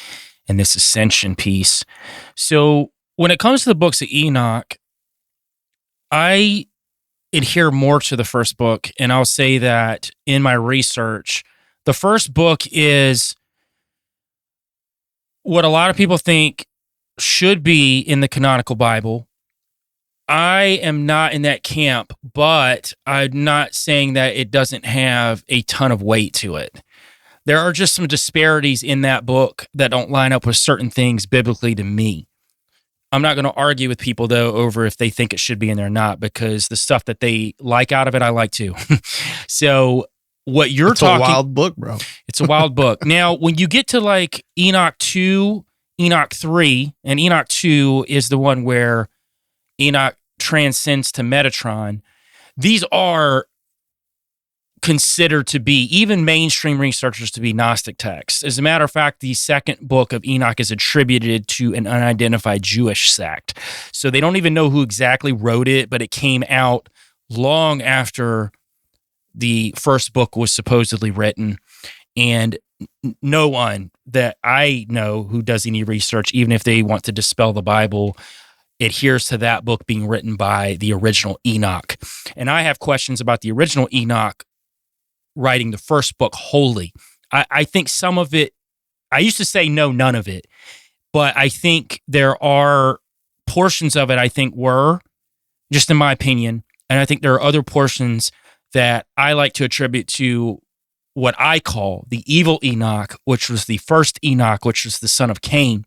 and this ascension piece. So when it comes to the books of Enoch, I adhere more to the first book, and I'll say that in my research, the first book is what a lot of people think should be in the canonical Bible. I am not in that camp, but I'm not saying that it doesn't have a ton of weight to it. There are just some disparities in that book that don't line up with certain things biblically to me. I'm not going to argue with people, though, over if they think it should be in there or not, because the stuff that they like out of it, I like too. So what you're talking... It's a wild book, bro. It's a wild book. Now, when you get to like Enoch 2, Enoch 3, and Enoch 2 is the one where Enoch transcends to Metatron, these are considered to be, even mainstream researchers, to be Gnostic texts. As a matter of fact, the second book of Enoch is attributed to an unidentified Jewish sect. So they don't even know who exactly wrote it, but it came out long after the first book was supposedly written. And no one that I know who does any research, even if they want to dispel the Bible, adheres to that book being written by the original Enoch. And I have questions about the original Enoch writing the first book wholly. I think some of it, I used to say no, none of it, but I think there are portions of it I think were, just in my opinion, and I think there are other portions that I like to attribute to what I call the evil Enoch, which was the first Enoch, which was the son of Cain.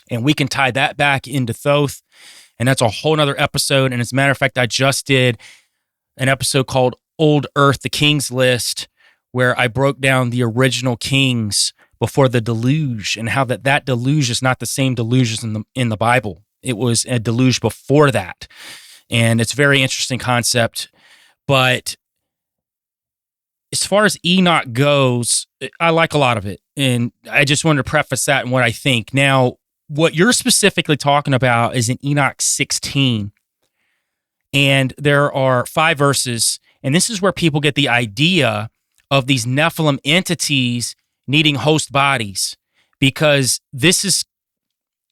And we can tie that back into Thoth, and that's a whole nother episode. And as a matter of fact, I just did an episode called Old Earth, the King's List, where I broke down the original kings before the deluge and how that deluge is not the same deluge as in the Bible. It was a deluge before that. And it's a very interesting concept. But as far as Enoch goes, I like a lot of it. And I just wanted to preface that and what I think. Now, what you're specifically talking about is in Enoch 16. And there are 5 verses. And this is where people get the idea of these Nephilim entities needing host bodies. Because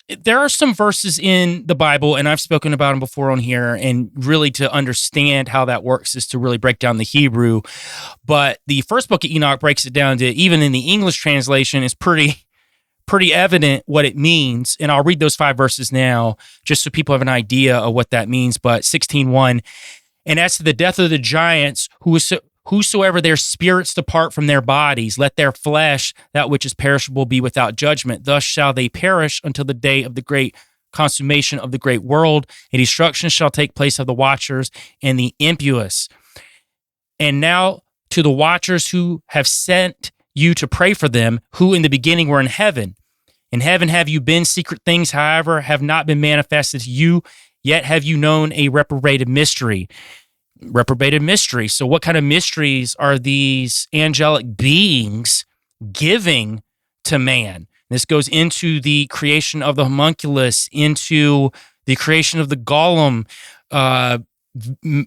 there are some verses in the Bible, and I've spoken about them before on here, and really to understand how that works is to really break down the Hebrew. But the first book of Enoch breaks it down to, even in the English translation, is pretty evident what it means. And I'll read those 5 verses now, just so people have an idea of what that means. But 16:1, and as to the death of the giants, whosoever their spirits depart from their bodies, let their flesh, that which is perishable, be without judgment. Thus shall they perish until the day of the great consummation of the great world. A destruction shall take place of the watchers and the impious. And now to the watchers who have sent you to pray for them, who in the beginning were in heaven. In heaven have you been, secret things, however, have not been manifested to you, yet have you known a reprobated mystery. Reprobated mystery. So what kind of mysteries are these angelic beings giving to man? This goes into the creation of the homunculus, into the creation of the golem,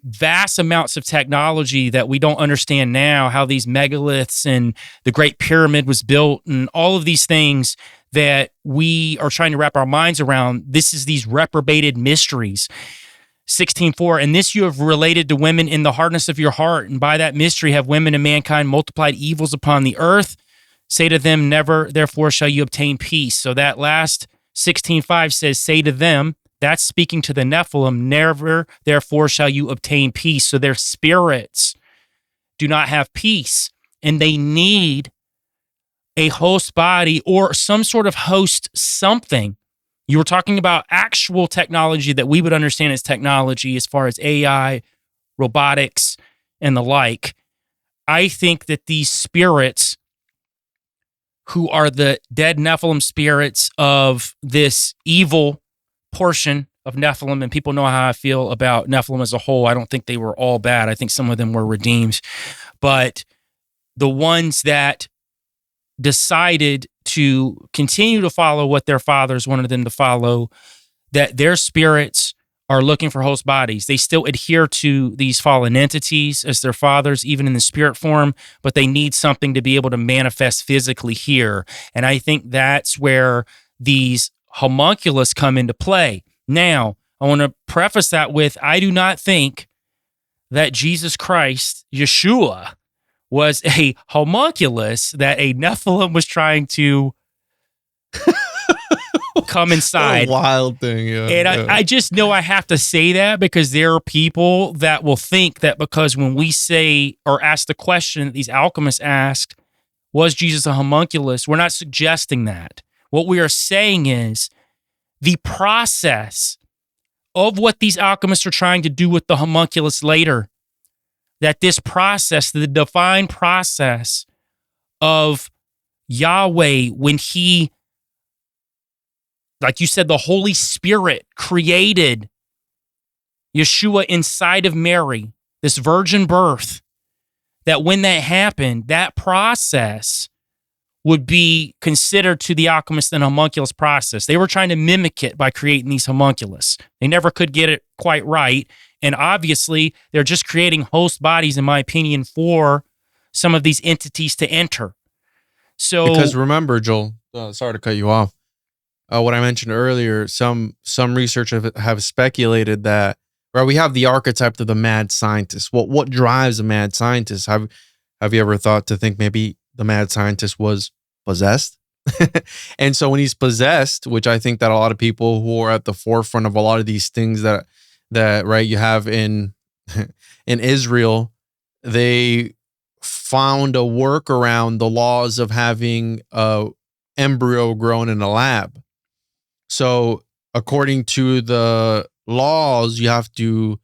vast amounts of technology that we don't understand now, how these megaliths and the Great Pyramid was built, and all of these things that we are trying to wrap our minds around. This is these reprobated mysteries. 16:4, and this you have related to women in the hardness of your heart, and by that mystery have women and mankind multiplied evils upon the earth. Say to them, never, therefore, shall you obtain peace. So that last 16:5 says, say to them, that's speaking to the Nephilim, never, therefore, shall you obtain peace. So their spirits do not have peace, and they need a host body or some sort of host something. You were talking about actual technology that we would understand as technology as far as AI, robotics, and the like. I think that these spirits, who are the dead Nephilim spirits of this evil portion of Nephilim, and people know how I feel about Nephilim as a whole. I don't think they were all bad. I think some of them were redeemed. But the ones that decided to continue to follow what their fathers wanted them to follow, that their spirits are looking for host bodies. They still adhere to these fallen entities as their fathers, even in the spirit form, but they need something to be able to manifest physically here. And I think that's where these homunculus come into play. Now, I want to preface that with, I do not think that Jesus Christ, Yeshua, was a homunculus that a Nephilim was trying to come inside. A wild thing, yeah. And I just know I have to say that because there are people that will think that because when we say or ask the question that these alchemists asked, was Jesus a homunculus? We're not suggesting that. What we are saying is the process of what these alchemists are trying to do with the homunculus later, that this process, the divine process of Yahweh, when he, like you said, the Holy Spirit created Yeshua inside of Mary, this virgin birth, that when that happened, that process would be considered to the alchemist an homunculus process. They were trying to mimic it by creating these homunculus. They never could get it quite right. And obviously, they're just creating host bodies, in my opinion, for some of these entities to enter. So, because remember, Joel, sorry to cut you off. What I mentioned earlier, some researchers have speculated that, right? We have the archetype of the mad scientist. What drives a mad scientist? Have you ever thought to think maybe the mad scientist was possessed? And so when he's possessed, which I think that a lot of people who are at the forefront of a lot of these things that right, you have in Israel, they found a workaround the laws of having a embryo grown in a lab. So according to the laws, you have to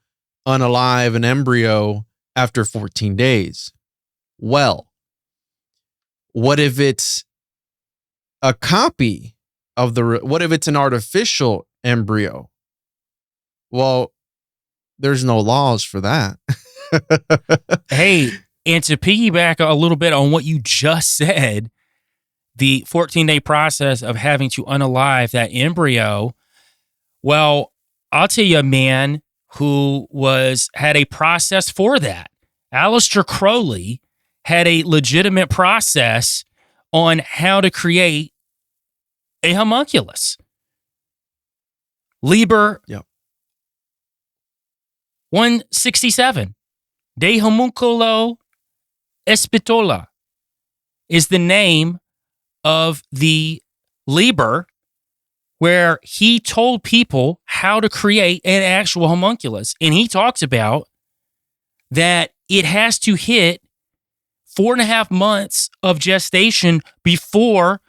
unalive an embryo after 14 days. Well, what if it's a copy of what if it's an artificial embryo? Well, there's no laws for that. Hey, and to piggyback a little bit on what you just said, the 14-day process of having to unalive that embryo, well, I'll tell you a man who had a process for that. Aleister Crowley had a legitimate process on how to create a homunculus. Liber 167, De Homunculo Espitola, is the name of the Liber, where he told people how to create an actual homunculus. And he talks about that it has to hit 4.5 months of gestation before,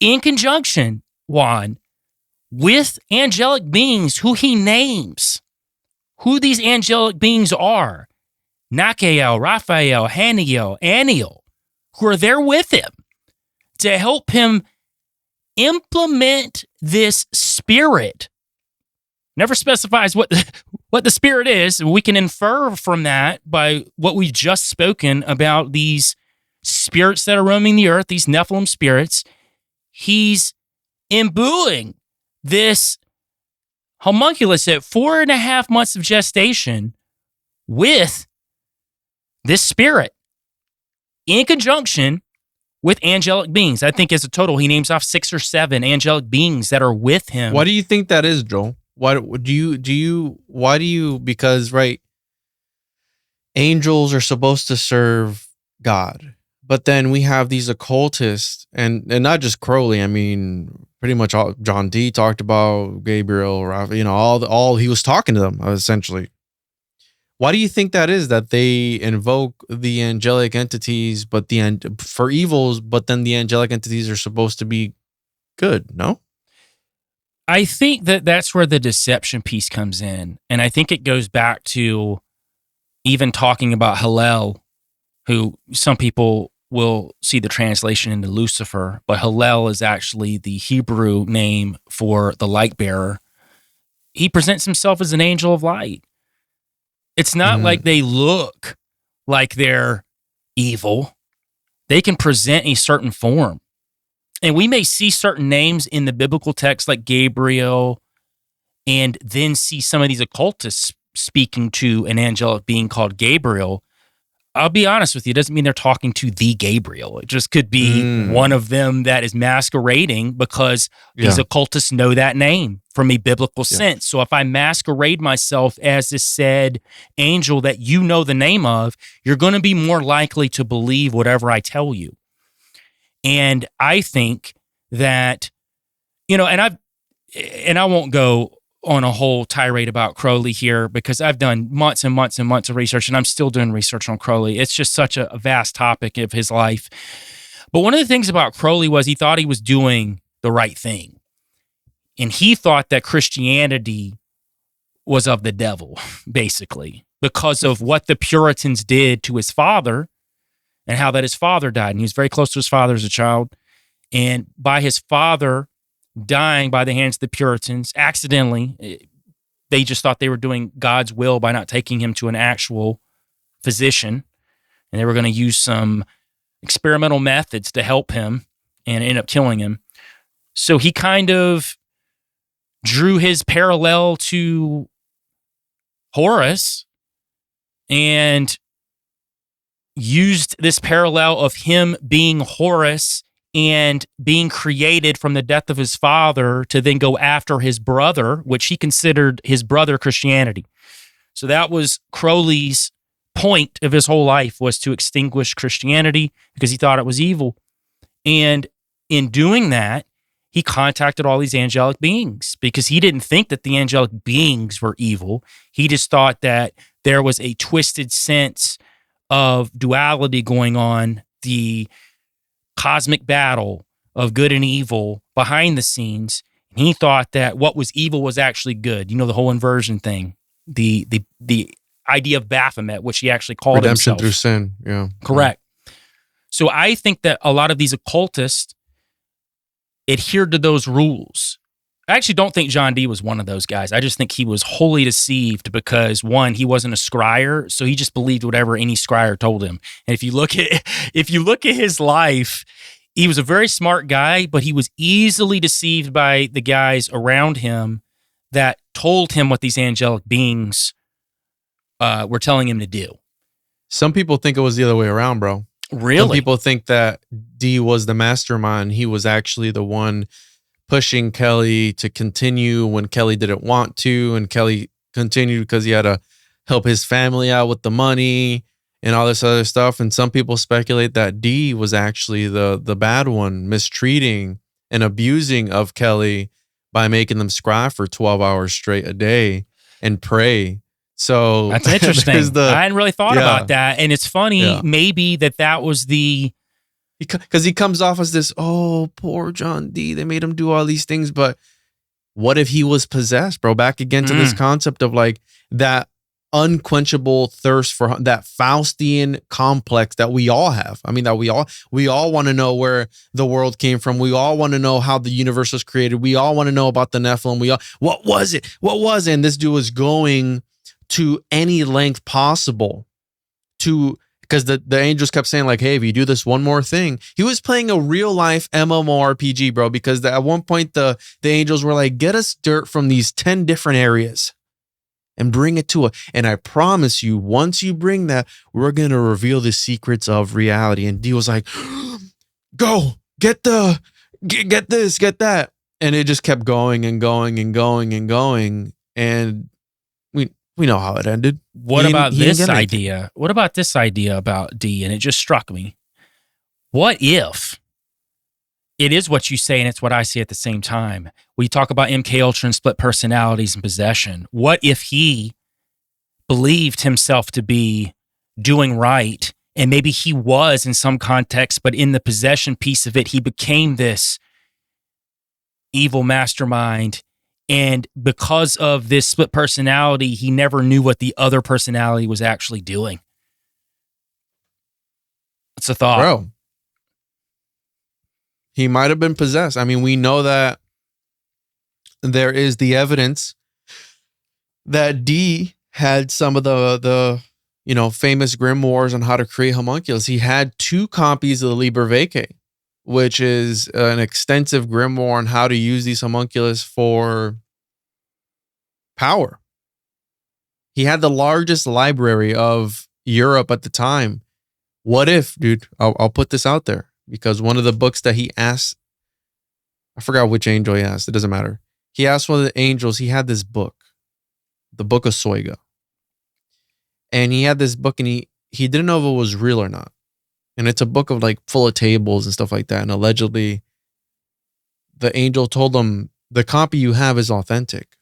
in conjunction, Juan, with angelic beings who he names, who these angelic beings are, Nachael, Raphael, Haniel, Aniel, who are there with him to help him implement this spirit. Never specifies what the spirit is. We can infer from that by what we've just spoken about these spirits that are roaming the earth, these Nephilim spirits. He's imbuing this homunculus at 4.5 months of gestation with this spirit in conjunction with angelic beings. I think as a total, he names off 6 or 7 angelic beings that are with him. Why do you think that is, Joel? Why do you, because, right, angels are supposed to serve God, but then we have these occultists, and not just Crowley. I mean, pretty much all John Dee talked about, Gabriel, all he was talking to them, essentially. Why do you think that is, that they invoke the angelic entities, but for evils, but then the angelic entities are supposed to be good? No? I think that's where the deception piece comes in. And I think it goes back to even talking about Hillel, who some people will see the translation into Lucifer, but Hillel is actually the Hebrew name for the light bearer. He presents himself as an angel of light. It's not like they look like they're evil. They can present a certain form. And we may see certain names in the biblical text like Gabriel, and then see some of these occultists speaking to an angelic being called Gabriel. I'll be honest with you, it doesn't mean they're talking to the Gabriel. It just could be one of them that is masquerading, because these occultists know that name from a biblical sense. So if I masquerade myself as this said angel that you know the name of, you're going to be more likely to believe whatever I tell you. And I think that, and I won't go on a whole tirade about Crowley here, because I've done months and months and months of research, and I'm still doing research on Crowley. It's just such a vast topic of his life. But one of the things about Crowley was he thought he was doing the right thing. And he thought that Christianity was of the devil, basically, because of what the Puritans did to his father and how that his father died. And he was very close to his father as a child. And by his father dying by the hands of the Puritans, accidentally, they just thought they were doing God's will by not taking him to an actual physician. And they were going to use some experimental methods to help him and end up killing him. So he kind of drew his parallel to Horus and used this parallel of him being Horus and being created from the death of his father to then go after his brother, which he considered his brother Christianity. So that was Crowley's point of his whole life, was to extinguish Christianity because he thought it was evil. And in doing that, he contacted all these angelic beings because he didn't think that the angelic beings were evil. He just thought that there was a twisted sense of duality going on, the cosmic battle of good and evil behind the scenes. And he thought that what was evil was actually good. The whole inversion thing, the idea of Baphomet, which he actually called redemption himself. Through sin. Yeah. Correct. So I think that a lot of these occultists adhered to those rules. I actually don't think John Dee was one of those guys. I just think he was wholly deceived because, one, he wasn't a scryer, so he just believed whatever any scryer told him. And if you look at his life, he was a very smart guy, but he was easily deceived by the guys around him that told him what these angelic beings were telling him to do. Some people think it was the other way around, bro. Really? Some people think that Dee was the mastermind. He was actually the one pushing Kelly to continue when Kelly didn't want to, and Kelly continued because he had to help his family out with the money and all this other stuff. And some people speculate that Dee was actually the bad one, mistreating and abusing of Kelly by making them scry for 12 hours straight a day and pray. So that's interesting. I hadn't really thought about that. And it's funny, maybe that was because he comes off as this, oh, poor John Dee. They made him do all these things. But what if he was possessed, bro? Back again to this concept of like that unquenchable thirst for that Faustian complex that we all have. I mean, that we all want to know where the world came from. We all want to know how the universe was created. We all want to know about the Nephilim. What was it? And this dude was going to any length possible because the angels kept saying like, hey, if you do this one more thing, he was playing a real life MMORPG, bro, because at one point the angels were like, get us dirt from these 10 different areas and bring it to and I promise you, once you bring that, we're going to reveal the secrets of reality. And Dee was like, go get this, get that. And it just kept going and going and going and going. And we know how it ended. What about this idea? What about this idea about Dee? And it just struck me. What if it is what you say and it's what I say at the same time? We talk about MK Ultra and split personalities and possession. What if he believed himself to be doing right, and maybe he was in some context, but in the possession piece of it, he became this evil mastermind. And because of this split personality, he never knew what the other personality was actually doing. It's a thought. Bro, he might have been possessed. I mean, we know that there is the evidence that Dee had some of the famous grimoires on how to create homunculus. He had 2 copies of the Liber Vitae, which is an extensive grimoire on how to use these homunculus for power. He had the largest library of Europe at the time. What if, dude, I'll put this out there, because one of the books that he asked, I forgot which angel he asked, it doesn't matter. He asked one of the angels, he had this book, the Book of Soiga. And he had this book and he didn't know if it was real or not. And it's a book of like full of tables and stuff like that. And allegedly the angel told him, the copy you have is authentic.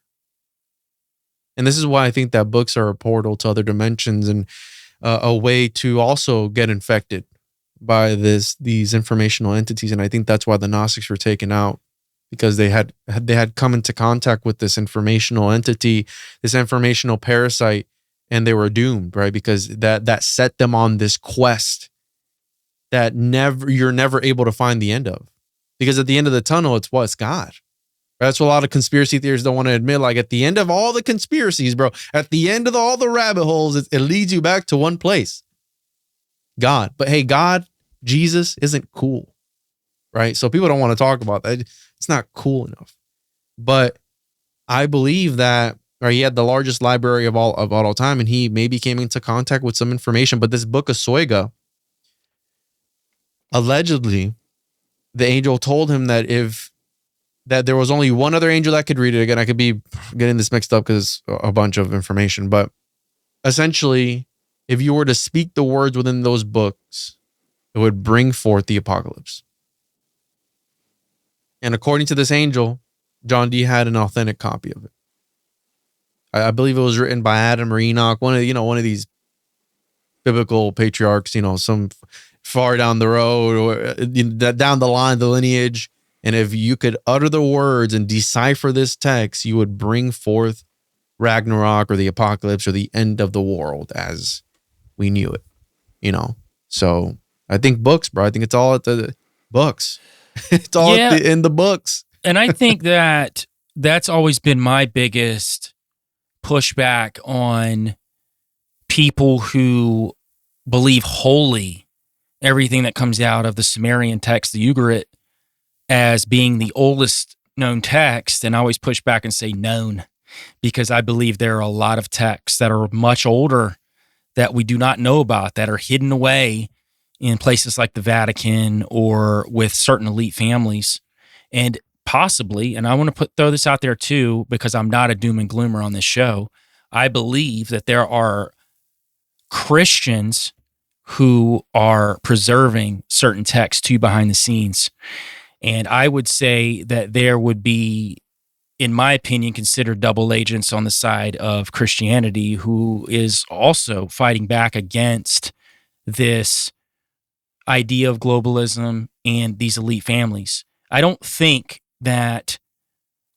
And this is why I think that books are a portal to other dimensions and a way to also get infected by these informational entities. And I think that's why the Gnostics were taken out, because they had come into contact with this informational entity, this informational parasite, and they were doomed, right? Because that set them on this quest that you're never able to find the end of. Because at the end of the tunnel, it's God. That's what a lot of conspiracy theorists don't want to admit. Like at the end of all the conspiracies, bro, at the end of all the rabbit holes, it leads you back to one place. God. But hey, God, Jesus isn't cool, right? So people don't want to talk about that. It's not cool enough. But I believe that, right, he had the largest library of all time, and he maybe came into contact with some information. But this Book of Soiga, allegedly, the angel told him that that there was only one other angel that could read it. Again, I could be getting this mixed up because it's a bunch of information. But essentially, if you were to speak the words within those books, it would bring forth the apocalypse. And according to this angel, John Dee had an authentic copy of it. I believe it was written by Adam or Enoch, one of these biblical patriarchs, some far down the road or down the line, the lineage. And if you could utter the words and decipher this text, you would bring forth Ragnarok or the apocalypse or the end of the world as we knew it, So I think books, bro. I think it's all at the books. It's all in the books. And I think that that's always been my biggest pushback on people who believe wholly everything that comes out of the Sumerian text, the Ugarit, as being the oldest known text. And I always push back and say known, because I believe there are a lot of texts that are much older that we do not know about, that are hidden away in places like the Vatican or with certain elite families. And possibly, and I want to throw this out there too, because I'm not a doom and gloomer on this show, I believe that there are Christians who are preserving certain texts too behind the scenes. And I would say that there would be, in my opinion, considered double agents on the side of Christianity who is also fighting back against this idea of globalism and these elite families. I don't think that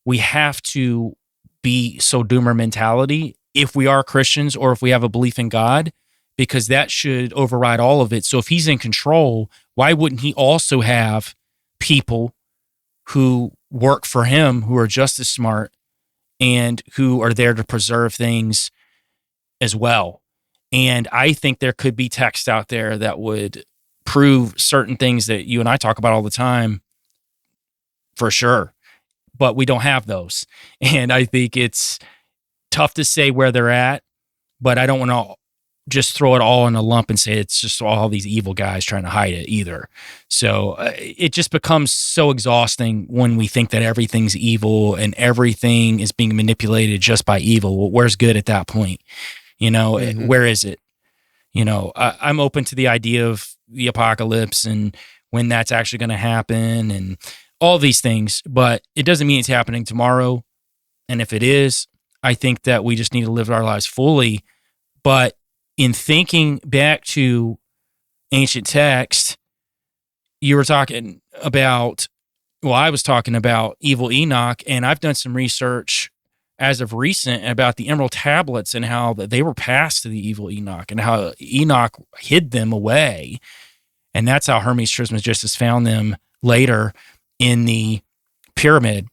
we have to be so doomer mentality if we are Christians or if we have a belief in God, because that should override all of it. So if he's in control, why wouldn't he also have people who work for him who are just as smart and who are there to preserve things as well? And I think there could be text out there that would prove certain things that you and I talk about all the time, for sure. But we don't have those. And I think it's tough to say where they're at, but I don't want to just throw it all in a lump and say it's just all these evil guys trying to hide it either. So it just becomes so exhausting when we think that everything's evil and everything is being manipulated just by evil. Well, where's good at that point? Where is it? I'm open to the idea of the apocalypse and when that's actually going to happen and all these things, but it doesn't mean it's happening tomorrow. And if it is, I think that we just need to live our lives fully. But in thinking back to ancient text, you were talking about, I was talking about evil Enoch, and I've done some research as of recent about the Emerald Tablets and how they were passed to the evil Enoch and how Enoch hid them away. And that's how Hermes Trismegistus found them later in the pyramid.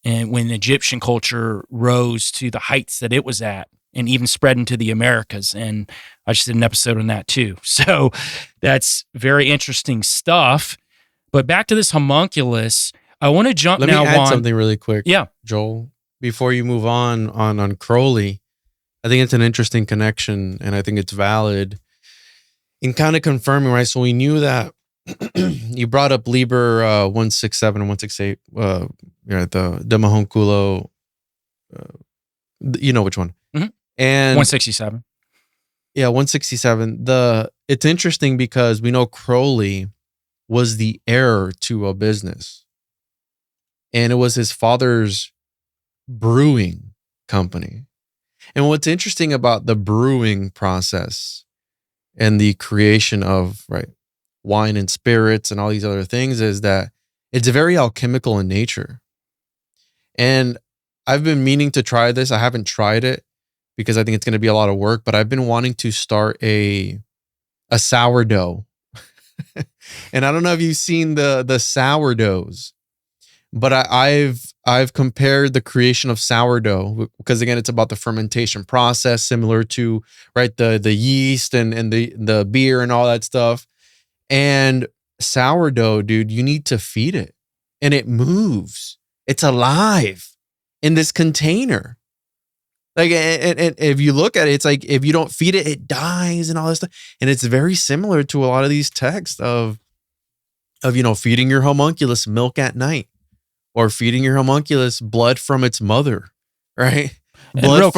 And when Egyptian culture rose to the heights that it was at, and even spread into the Americas. And I just did an episode on that too. So that's very interesting stuff. But back to this homunculus, I want to jump now. Let me add something really quick. Yeah. Joel, before you move on Crowley, I think it's an interesting connection and I think it's valid in kind of confirming, right? So we knew that you brought up Liber 167 and 168, the homunculo, you know which one. Mm-hmm. And 167. Yeah, 167. It's interesting because we know Crowley was the heir to a business. And it was his father's brewing company. And what's interesting about the brewing process and the creation of wine and spirits and all these other things is that it's very alchemical in nature. And I've been meaning to try this. I haven't tried it because I think it's going to be a lot of work, but I've been wanting to start a sourdough. And I don't know if you've seen the sourdoughs, but I've compared the creation of sourdough because again, it's about the fermentation process, similar to the yeast and the beer and all that stuff. And sourdough, dude, you need to feed it and it moves. It's alive in this container. And if you look at it, it's like if you don't feed it, it dies and all this stuff. And it's very similar to a lot of these texts of feeding your homunculus milk at night or feeding your homunculus blood from its mother, right? Blood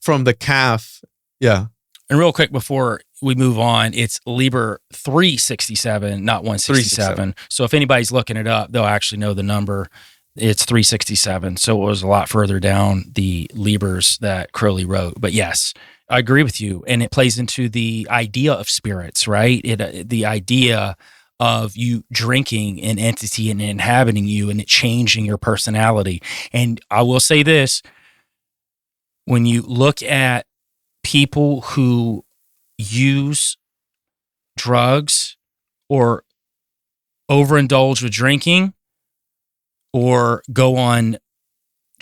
from the calf. Yeah. And real quick before we move on, it's Liber 367, not 167. So if anybody's looking it up, they'll actually know the number. It's 367. So it was a lot further down the Libers that Crowley wrote. But yes, I agree with you. And it plays into the idea of spirits, right? The idea of you drinking an entity and inhabiting you and it changing your personality. And I will say this, when you look at people who use drugs or overindulge with drinking, or go on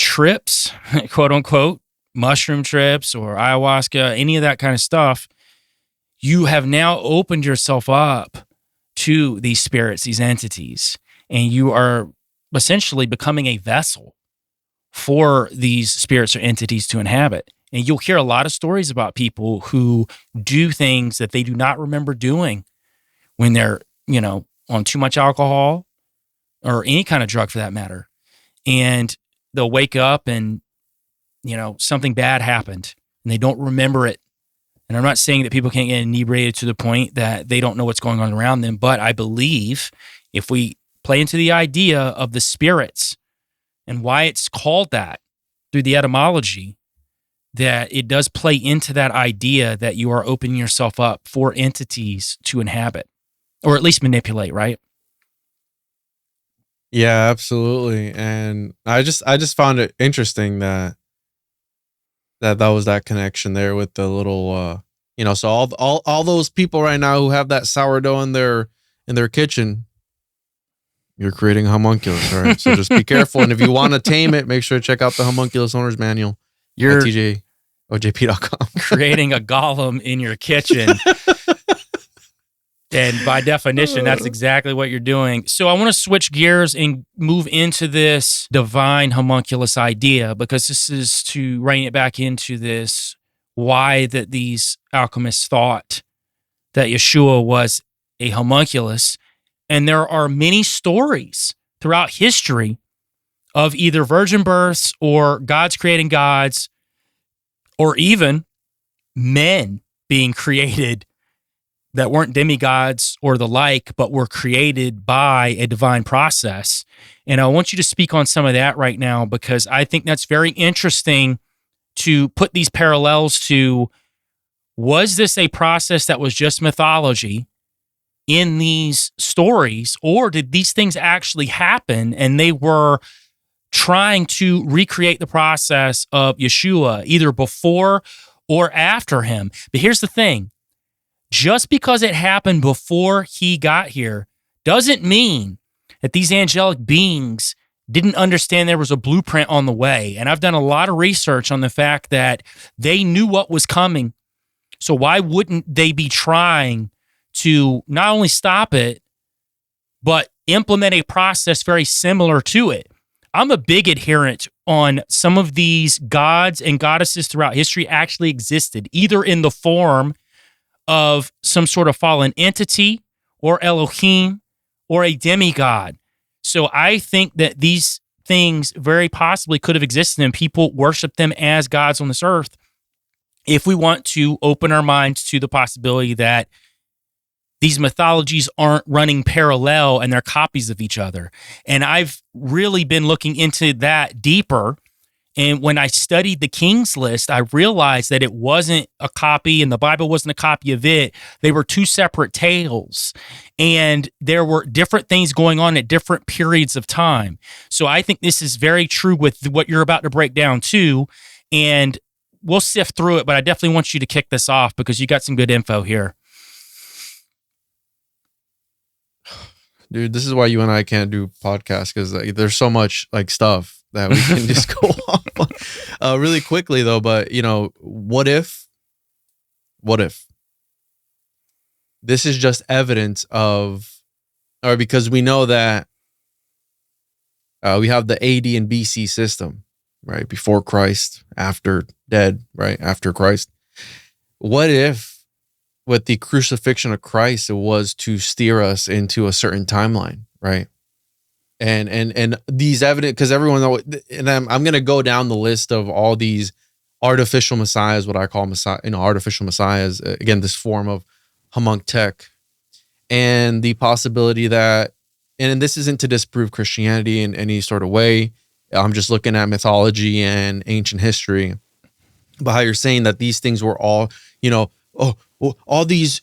trips, quote unquote, mushroom trips or ayahuasca, any of that kind of stuff, you have now opened yourself up to these spirits, these entities, and you are essentially becoming a vessel for these spirits or entities to inhabit. And you'll hear a lot of stories about people who do things that they do not remember doing when they're, on too much alcohol or any kind of drug for that matter. And they'll wake up and, something bad happened and they don't remember it. And I'm not saying that people can't get inebriated to the point that they don't know what's going on around them, but I believe if we play into the idea of the spirits and why it's called that through the etymology, that it does play into that idea that you are opening yourself up for entities to inhabit or at least manipulate, right? Yeah, absolutely. And I just found it interesting that was that connection there with the little so all those people right now who have that sourdough in their kitchen, you're creating a homunculus, all right? So just be careful. And if you want to tame it, make sure to check out the Homunculus Owner's Manual at tjojp.com. Creating a golem in your kitchen. And by definition, that's exactly what you're doing. So I want to switch gears and move into this divine homunculus idea, because this is to rein it back into this, why that these alchemists thought that Yeshua was a homunculus. And there are many stories throughout history of either virgin births or gods creating gods, or even men being created that weren't demigods or the like, but were created by a divine process. And I want you to speak on some of that right now, because I think that's very interesting to put these parallels to, was this a process that was just mythology in these stories, or did these things actually happen and they were trying to recreate the process of Yeshua either before or after him? But here's the thing. Just because it happened before he got here doesn't mean that these angelic beings didn't understand there was a blueprint on the way. And I've done a lot of research on the fact that they knew what was coming. So why wouldn't they be trying to not only stop it, but implement a process very similar to it? I'm a big adherent on some of these gods and goddesses throughout history actually existed, either in the form of some sort of fallen entity or Elohim or a demigod. So I think that these things very possibly could have existed and people worship them as gods on this earth, if we want to open our minds to the possibility that these mythologies aren't running parallel and they're copies of each other. And I've really been looking into that deeper. And when I studied the King's List, I realized that it wasn't a copy and the Bible wasn't a copy of it. They were two separate tales. And there were different things going on at different periods of time. So I think this is very true with what you're about to break down too. And we'll sift through it, but I definitely want you to kick this off because you got some good info here. Dude, this is why you and I can't do podcasts, because there's so much stuff that we can just go off on. Really quickly though, but what if this is just evidence of, or because we know that we have the AD and BC system, right? Before Christ, after dead, right? After Christ. What if with the crucifixion of Christ, it was to steer us into a certain timeline, right? And these evidence, because everyone, and I'm going to go down the list of all these artificial messiahs, what I call artificial messiahs. Again, this form of homunc and the possibility that, and this isn't to disprove Christianity in any sort of way. I'm just looking at mythology and ancient history, but how you're saying that these things were all, all these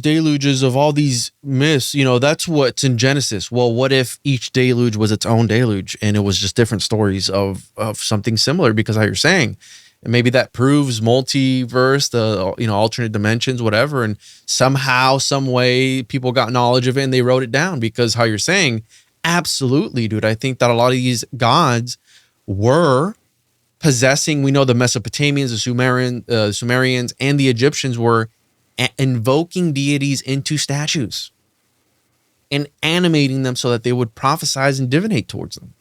deluges of all these myths, that's what's in Genesis. Well, what if each deluge was its own deluge and it was just different stories of something similar? Because how you're saying, and maybe that proves multiverse, the alternate dimensions, whatever, and somehow, some way, people got knowledge of it and they wrote it down. Because how you're saying, absolutely, dude. I think that a lot of these gods were possessing, we know the Mesopotamians, the Sumerians, and the Egyptians were invoking deities into statues and animating them so that they would prophesize and divinate towards them.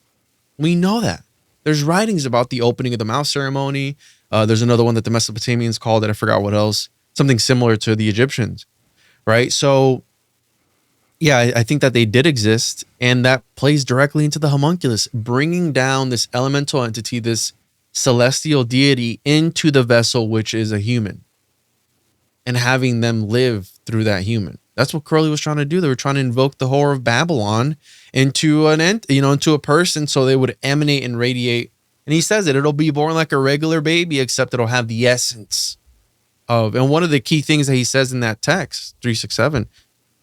We know that. There's writings about the opening of the mouth ceremony. There's another one that the Mesopotamians called it. I forgot what else. Something similar to the Egyptians, right? So, yeah, I think that they did exist, and that plays directly into the homunculus, bringing down this elemental entity, this celestial deity into the vessel, which is a human, and having them live through that human. That's what Crowley was trying to do. They were trying to invoke the Whore of Babylon into into a person, so they would emanate and radiate. And he says it'll be born like a regular baby, except it'll have the essence of. And one of the key things that he says in that text, 367,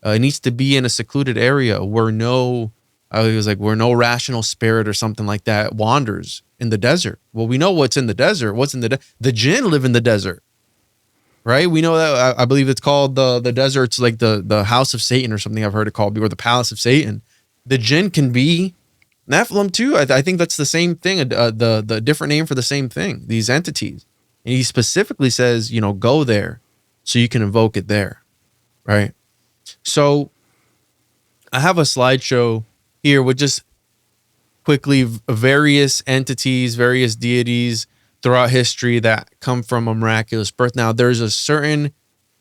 it needs to be in a secluded area where no rational spirit or something like that wanders in the desert. Well, we know what's in the desert. The jinn live in the desert, right? We know that. I believe it's called the desert's like the house of Satan or something. I've heard it called, or the palace of Satan. The jinn can be Nephilim too. I think that's the same thing. The different name for the same thing. These entities. And he specifically says, go there so you can invoke it there, right? So I have a slideshow here with just quickly various entities, various deities throughout history that come from a miraculous birth. Now, there's a certain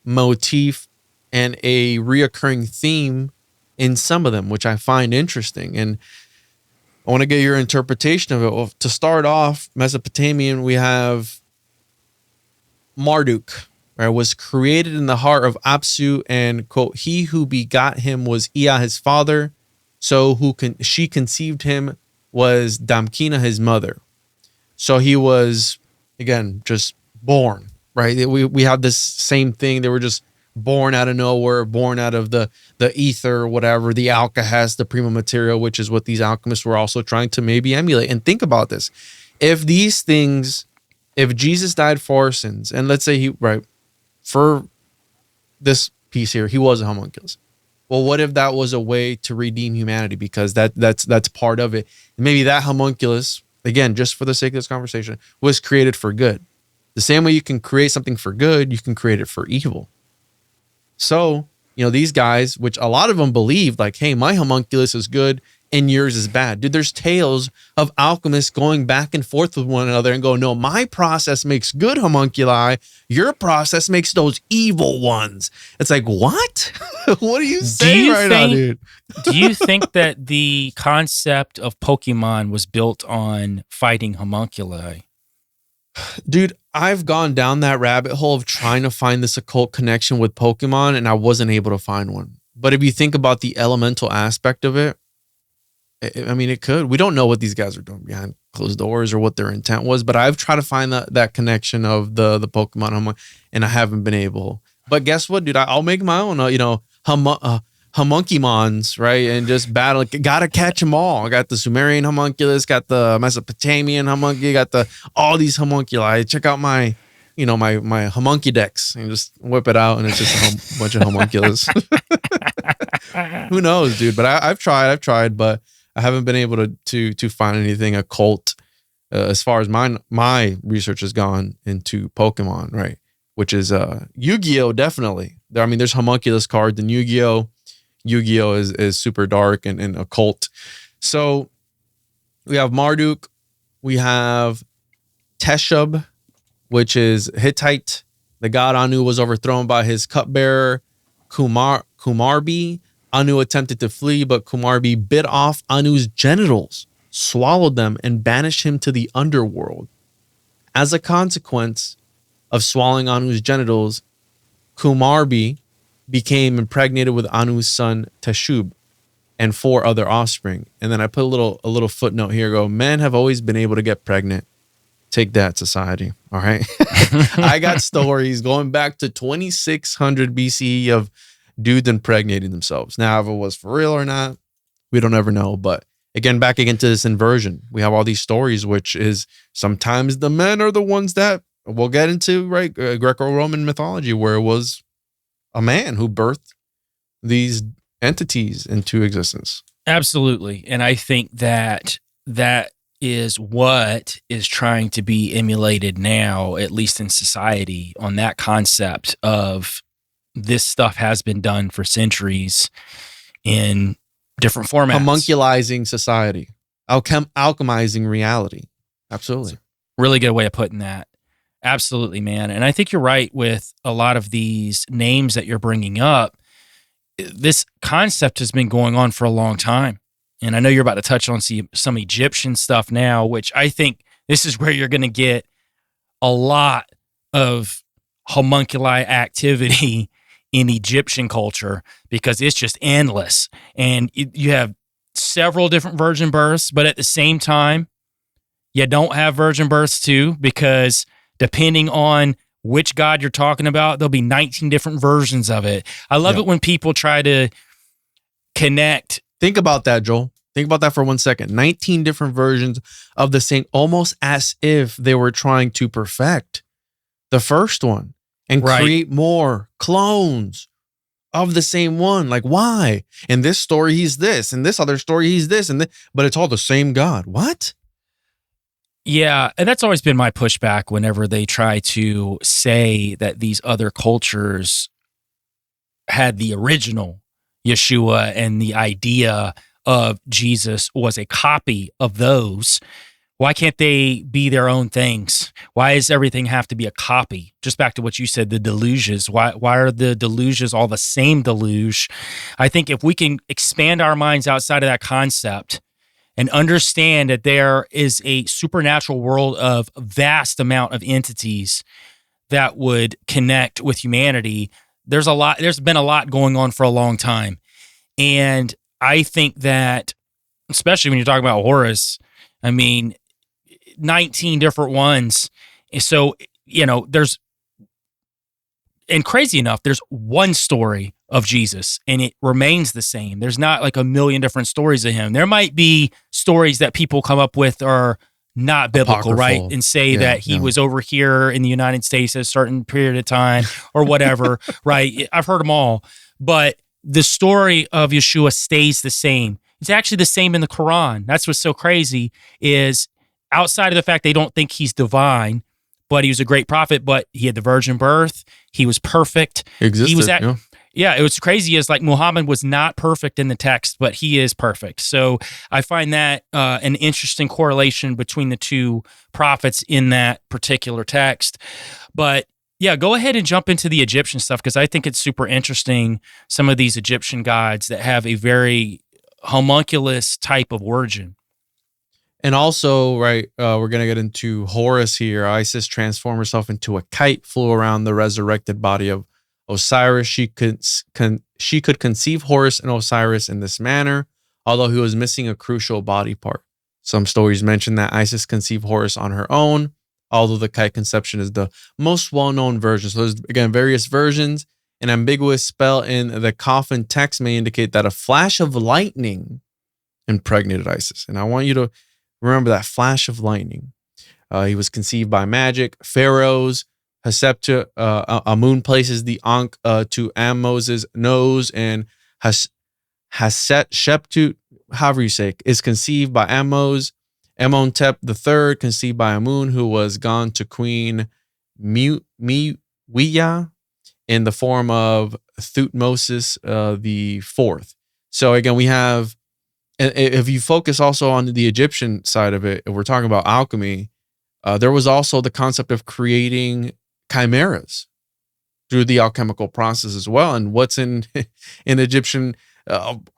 motif and a reoccurring theme in some of them, which I find interesting. And I want to get your interpretation of it. Well, to start off, Mesopotamian, we have Marduk, right, was created in the heart of Apsu, and quote, he who begot him was Ea, his father. So she conceived him was Damkina, his mother. So he was, again, just born, right? We have this same thing. They were just born out of nowhere, born out of the ether or whatever, the alkahest, the prima materia, which is what these alchemists were also trying to maybe emulate. And think about this. If Jesus died for our sins, and let's say for this piece here, he was a homunculus. Well, what if that was a way to redeem humanity? Because that's part of it. Maybe that homunculus, again, just for the sake of this conversation, was created for good. The same way you can create something for good, you can create it for evil. So, these guys, which a lot of them believed, like, hey, my homunculus is good and yours is bad. Dude, there's tales of alchemists going back and forth with one another and go, no, my process makes good homunculi. Your process makes those evil ones. It's like, what? What are you saying now, dude? Do you think that the concept of Pokemon was built on fighting homunculi? Dude, I've gone down that rabbit hole of trying to find this occult connection with Pokemon, and I wasn't able to find one. But if you think about the elemental aspect of it, I mean, it could. We don't know what these guys are doing behind closed doors or what their intent was, but I've tried to find that connection of the Pokemon, and I haven't been able. But guess what, dude? I'll make my own, homuncumons, right? And just battle. Gotta catch them all. I got the Sumerian homunculus, got the Mesopotamian homunculi, got all these homunculi. Check out my homuncudex and just whip it out, and it's just a bunch of homunculus. Who knows, dude? But I've tried, but I haven't been able to find anything occult as far as my research has gone into Pokemon, right? Which is Yu-Gi-Oh! Definitely. There's homunculus cards in Yu-Gi-Oh! Yu-Gi-Oh! is super dark and occult. So we have Marduk, we have Teshub, which is Hittite. The god Anu was overthrown by his cupbearer Kumarbi. Anu attempted to flee, but Kumarbi bit off Anu's genitals, swallowed them, and banished him to the underworld. As a consequence of swallowing Anu's genitals, Kumarbi became impregnated with Anu's son Teshub and 4 other offspring. And then I put a little footnote here. Men have always been able to get pregnant. Take that, society. All right. I got stories going back to 2600 BCE of dudes impregnating themselves. Now, if it was for real or not, we don't ever know. But again, back again to this inversion. We have all these stories, which is sometimes the men are the ones that we'll get into, right? Greco-Roman mythology, where it was a man who birthed these entities into existence. Absolutely. And I think that is what is trying to be emulated now, at least in society, on that concept of this stuff has been done for centuries in different formats. Homunculizing society, alchemizing reality. Absolutely. Really good way of putting that. Absolutely, man. And I think you're right with a lot of these names that you're bringing up. This concept has been going on for a long time. And I know you're about to touch on some Egyptian stuff now, which I think this is where you're going to get a lot of homunculi activity in Egyptian culture, because it's just endless. And you have several different virgin births, but at the same time, you don't have virgin births too, because depending on which god you're talking about, there'll be 19 different versions of it. I love it when people try to connect. Think about that, Joel. Think about that for 1 second. 19 different versions of the same, almost as if they were trying to perfect the first one and create more clones of the same one. Like, why? In this story, he's this. In this other story, he's this. But it's all the same God. What? Yeah, and that's always been my pushback whenever they try to say that these other cultures had the original Yeshua and the idea of Jesus was a copy of those. Why can't they be their own things? Why does everything have to be a copy? Just back to what you said, the deluges. Why are the deluges all the same deluge? I think if we can expand our minds outside of that concept and understand that there is a supernatural world of vast amount of entities that would connect with humanity, there's been a lot going on for a long time. And I think that, especially when you're talking about Horus, I mean, 19 different ones. So, and crazy enough, there's one story of Jesus and it remains the same. There's not like a million different stories of him. There might be stories that people come up with are not biblical, Apocryphal. right? And say that he was over here in the United States at a certain period of time or whatever, right? I've heard them all. But the story of Yeshua stays the same. It's actually the same in the Quran. That's what's so crazy, is outside of the fact they don't think he's divine, but he was a great prophet, but he had the virgin birth. He was perfect. Existed, Yeah, it was crazy. Is like Muhammad was not perfect in the text, but he is perfect. So I find that an interesting correlation between the two prophets in that particular text. But yeah, go ahead and jump into the Egyptian stuff, because I think it's super interesting. Some of these Egyptian gods that have a very homunculus type of origin. And also, right, we're going to get into Horus here. Isis transformed herself into a kite, flew around the resurrected body of Osiris. She could conceive Horus and Osiris in this manner, although he was missing a crucial body part. Some stories mention that Isis conceived Horus on her own, although the kite conception is the most well-known version. So there's, again, various versions. An ambiguous spell in the coffin text may indicate that a flash of lightning impregnated Isis. And I want you to remember that flash of lightning. He was conceived by magic. Pharaoh's Hesepta, Amun places the Ankh to Ammos's nose, and Hatshepsut, however you say, is conceived by Ammos. Amenhotep III, conceived by Amun, who was gone to Queen Miwiya in the form of Thutmosis the Fourth. So again, we have, if you focus also on the Egyptian side of it, if we're talking about alchemy, there was also the concept of creating chimeras through the alchemical process as well. And what's in Egyptian,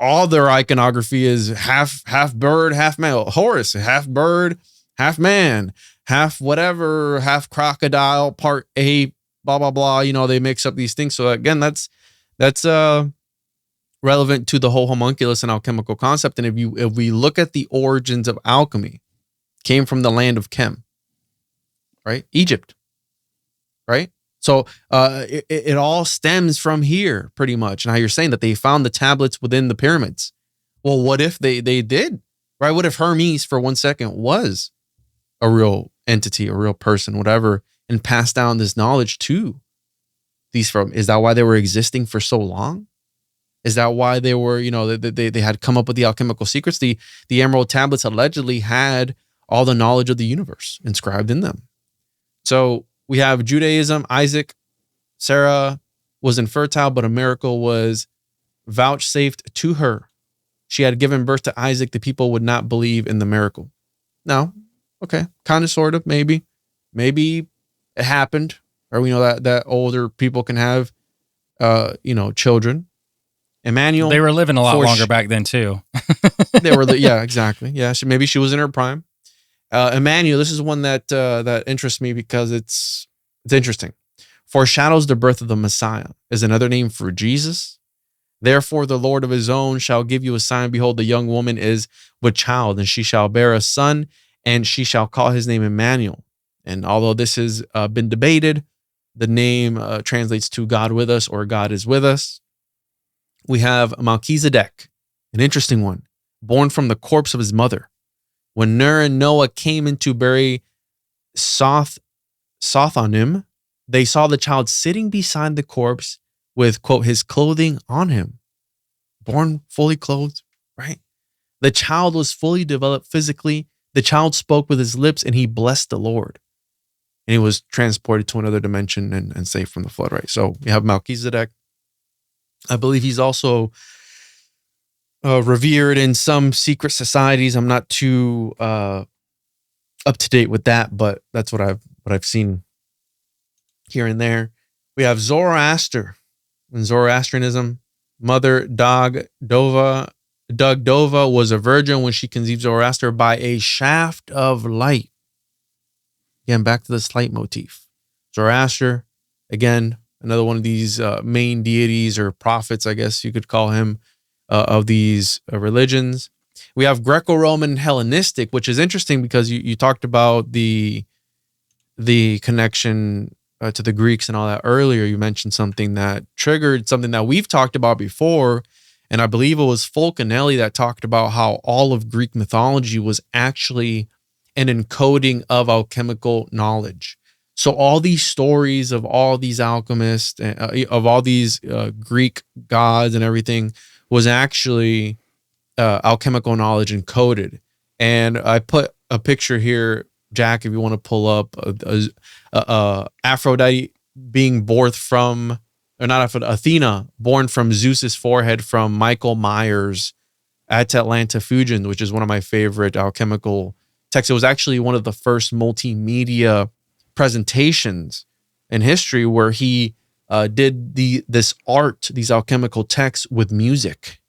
all their iconography is half bird, half man. Horus, half bird, half man, half whatever, half crocodile, part ape, blah blah blah. They mix up these things. So again, that's relevant to the whole homunculus and alchemical concept. And if we look at the origins of alchemy, came from the land of Chem, right? Egypt, right? So it all stems from here pretty much. And how you're saying that they found the tablets within the pyramids. Well, what if they did, right? What if Hermes for 1 second was a real entity, a real person, whatever, and passed down this knowledge to these from? Is that why they were existing for so long? Is that why they were, they had come up with the alchemical secrets? The Emerald tablets allegedly had all the knowledge of the universe inscribed in them. So we have Judaism. Isaac, Sarah was infertile, but a miracle was vouchsafed to her. She had given birth to Isaac. The people would not believe in the miracle. No, okay, kind of, sort of, maybe it happened, or we know that older people can have, children. Emmanuel. They were living a lot longer back then too. They were, yeah, exactly. Yeah, maybe she was in her prime. Emmanuel, this is one that interests me because it's interesting. Foreshadows the birth of the Messiah, is another name for Jesus. Therefore, the Lord of his own shall give you a sign. Behold, the young woman is with child, and she shall bear a son, and she shall call his name Emmanuel. And although this has been debated, the name translates to God with us or God is with us. We have Melchizedek, an interesting one, born from the corpse of his mother. When Ner and Noah came in to bury Sothonim, they saw the child sitting beside the corpse with, quote, his clothing on him. Born fully clothed, right? The child was fully developed physically. The child spoke with his lips and he blessed the Lord. And he was transported to another dimension and saved from the flood, right? So we have Melchizedek. I believe he's also revered in some secret societies. I'm not too up to date with that, but that's what I've seen here and there. We have Zoroaster. In Zoroastrianism, Mother Dagdova was a virgin when she conceived Zoroaster by a shaft of light. Again, back to this light motif. Zoroaster, again, another one of these main deities or prophets, I guess you could call him, of these religions. We have Greco-Roman and Hellenistic, which is interesting because you talked about the connection to the Greeks and all that earlier. You mentioned something that triggered something that we've talked about before, and I believe it was Fulcanelli that talked about how all of Greek mythology was actually an encoding of alchemical knowledge. So all these stories of all these alchemists, of all these Greek gods and everything, was actually alchemical knowledge encoded. And I put a picture here, Jack, if you want to pull up Aphrodite being born from, or not Aphrodite, Athena, born from Zeus's forehead from Michael Myers at Atlantifugen, which is one of my favorite alchemical texts. It was actually one of the first multimedia presentations in history where he did these alchemical texts with music.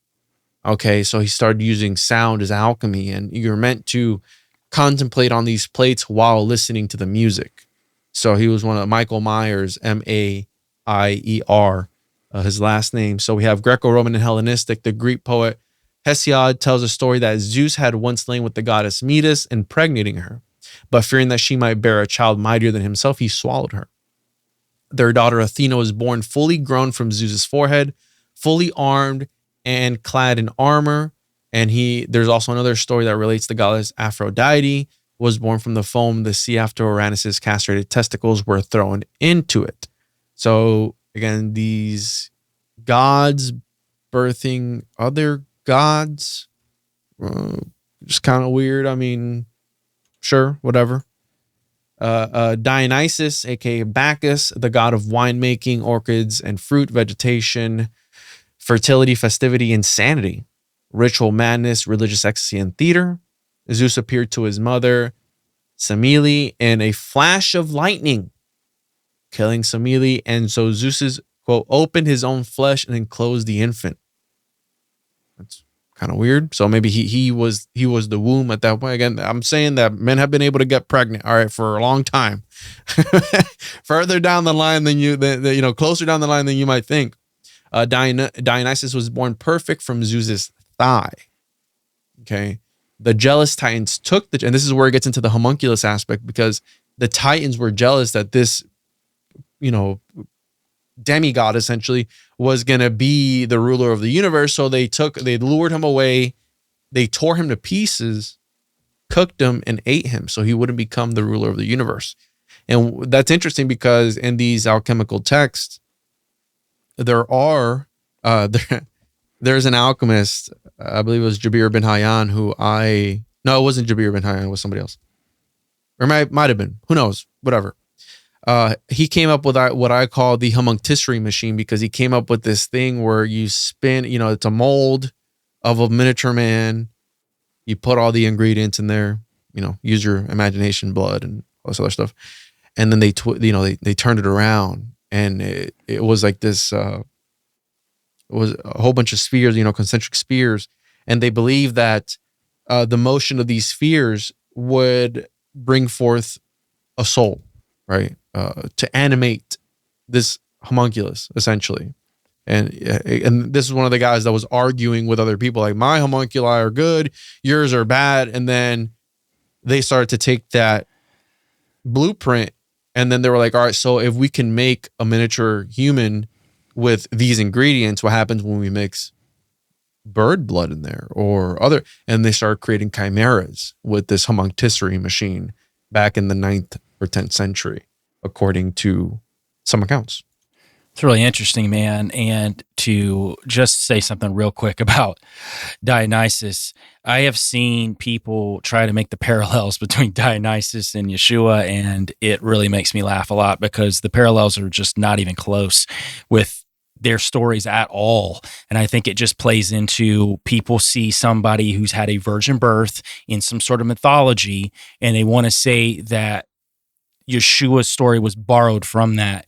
Okay, so he started using sound as alchemy, and you're meant to contemplate on these plates while listening to the music. So he was one of Michael Myers, Maier, his last name. So we have Greco-Roman and Hellenistic. The Greek poet Hesiod tells a story that Zeus had once lain with the goddess Metis, impregnating her, but fearing that she might bear a child mightier than himself, he swallowed her. Their daughter Athena was born fully grown from Zeus's forehead, fully armed and clad in armor. And there's also another story that relates the goddess Aphrodite was born from the foam the sea after Uranus's castrated testicles were thrown into it. So again, these gods birthing other gods, just kind of weird. I mean, sure, whatever. Dionysus, aka Bacchus, the god of winemaking, orchids and fruit, vegetation, fertility, festivity, insanity, ritual madness, religious ecstasy, and theater. Zeus appeared to his mother, Semele, in a flash of lightning, killing Semele. And so Zeus's, quote, opened his own flesh and enclosed the infant. That's kind of weird. So maybe he was the womb at that point. Again, I'm saying that men have been able to get pregnant, all right, for a long time. Further down the line than closer down the line than you might think. Dionysus was born perfect from Zeus's thigh. Okay. The jealous Titans took and this is where it gets into the homunculus aspect, because the Titans were jealous that this, demigod essentially was going to be the ruler of the universe. So they lured him away. They tore him to pieces, cooked him, and ate him so he wouldn't become the ruler of the universe. And that's interesting because in these alchemical texts, there's an alchemist, I believe it was Jabir bin Hayyan, it wasn't Jabir bin Hayyan, it was somebody else. or might have been, who knows, whatever. He came up with what I call the homunculi machine, because he came up with this thing where you spin, it's a mold of a miniature man. You put all the ingredients in there, use your imagination, blood, and all this other stuff. And then they turned it around, and it was like this, it was a whole bunch of spheres, concentric spheres. And they believe that the motion of these spheres would bring forth a soul, right? To animate this homunculus, essentially. And this is one of the guys that was arguing with other people, like, my homunculi are good, yours are bad. And then they started to take that blueprint, and then they were like, all right, so if we can make a miniature human with these ingredients, what happens when we mix bird blood in there or other? And they started creating chimeras with this homunculi machine back in the 9th or 10th century, according to some accounts. It's really interesting, man. And to just say something real quick about Dionysus, I have seen people try to make the parallels between Dionysus and Yeshua, and it really makes me laugh a lot, because the parallels are just not even close with their stories at all. And I think it just plays into, people see somebody who's had a virgin birth in some sort of mythology, and they want to say that Yeshua's story was borrowed from that.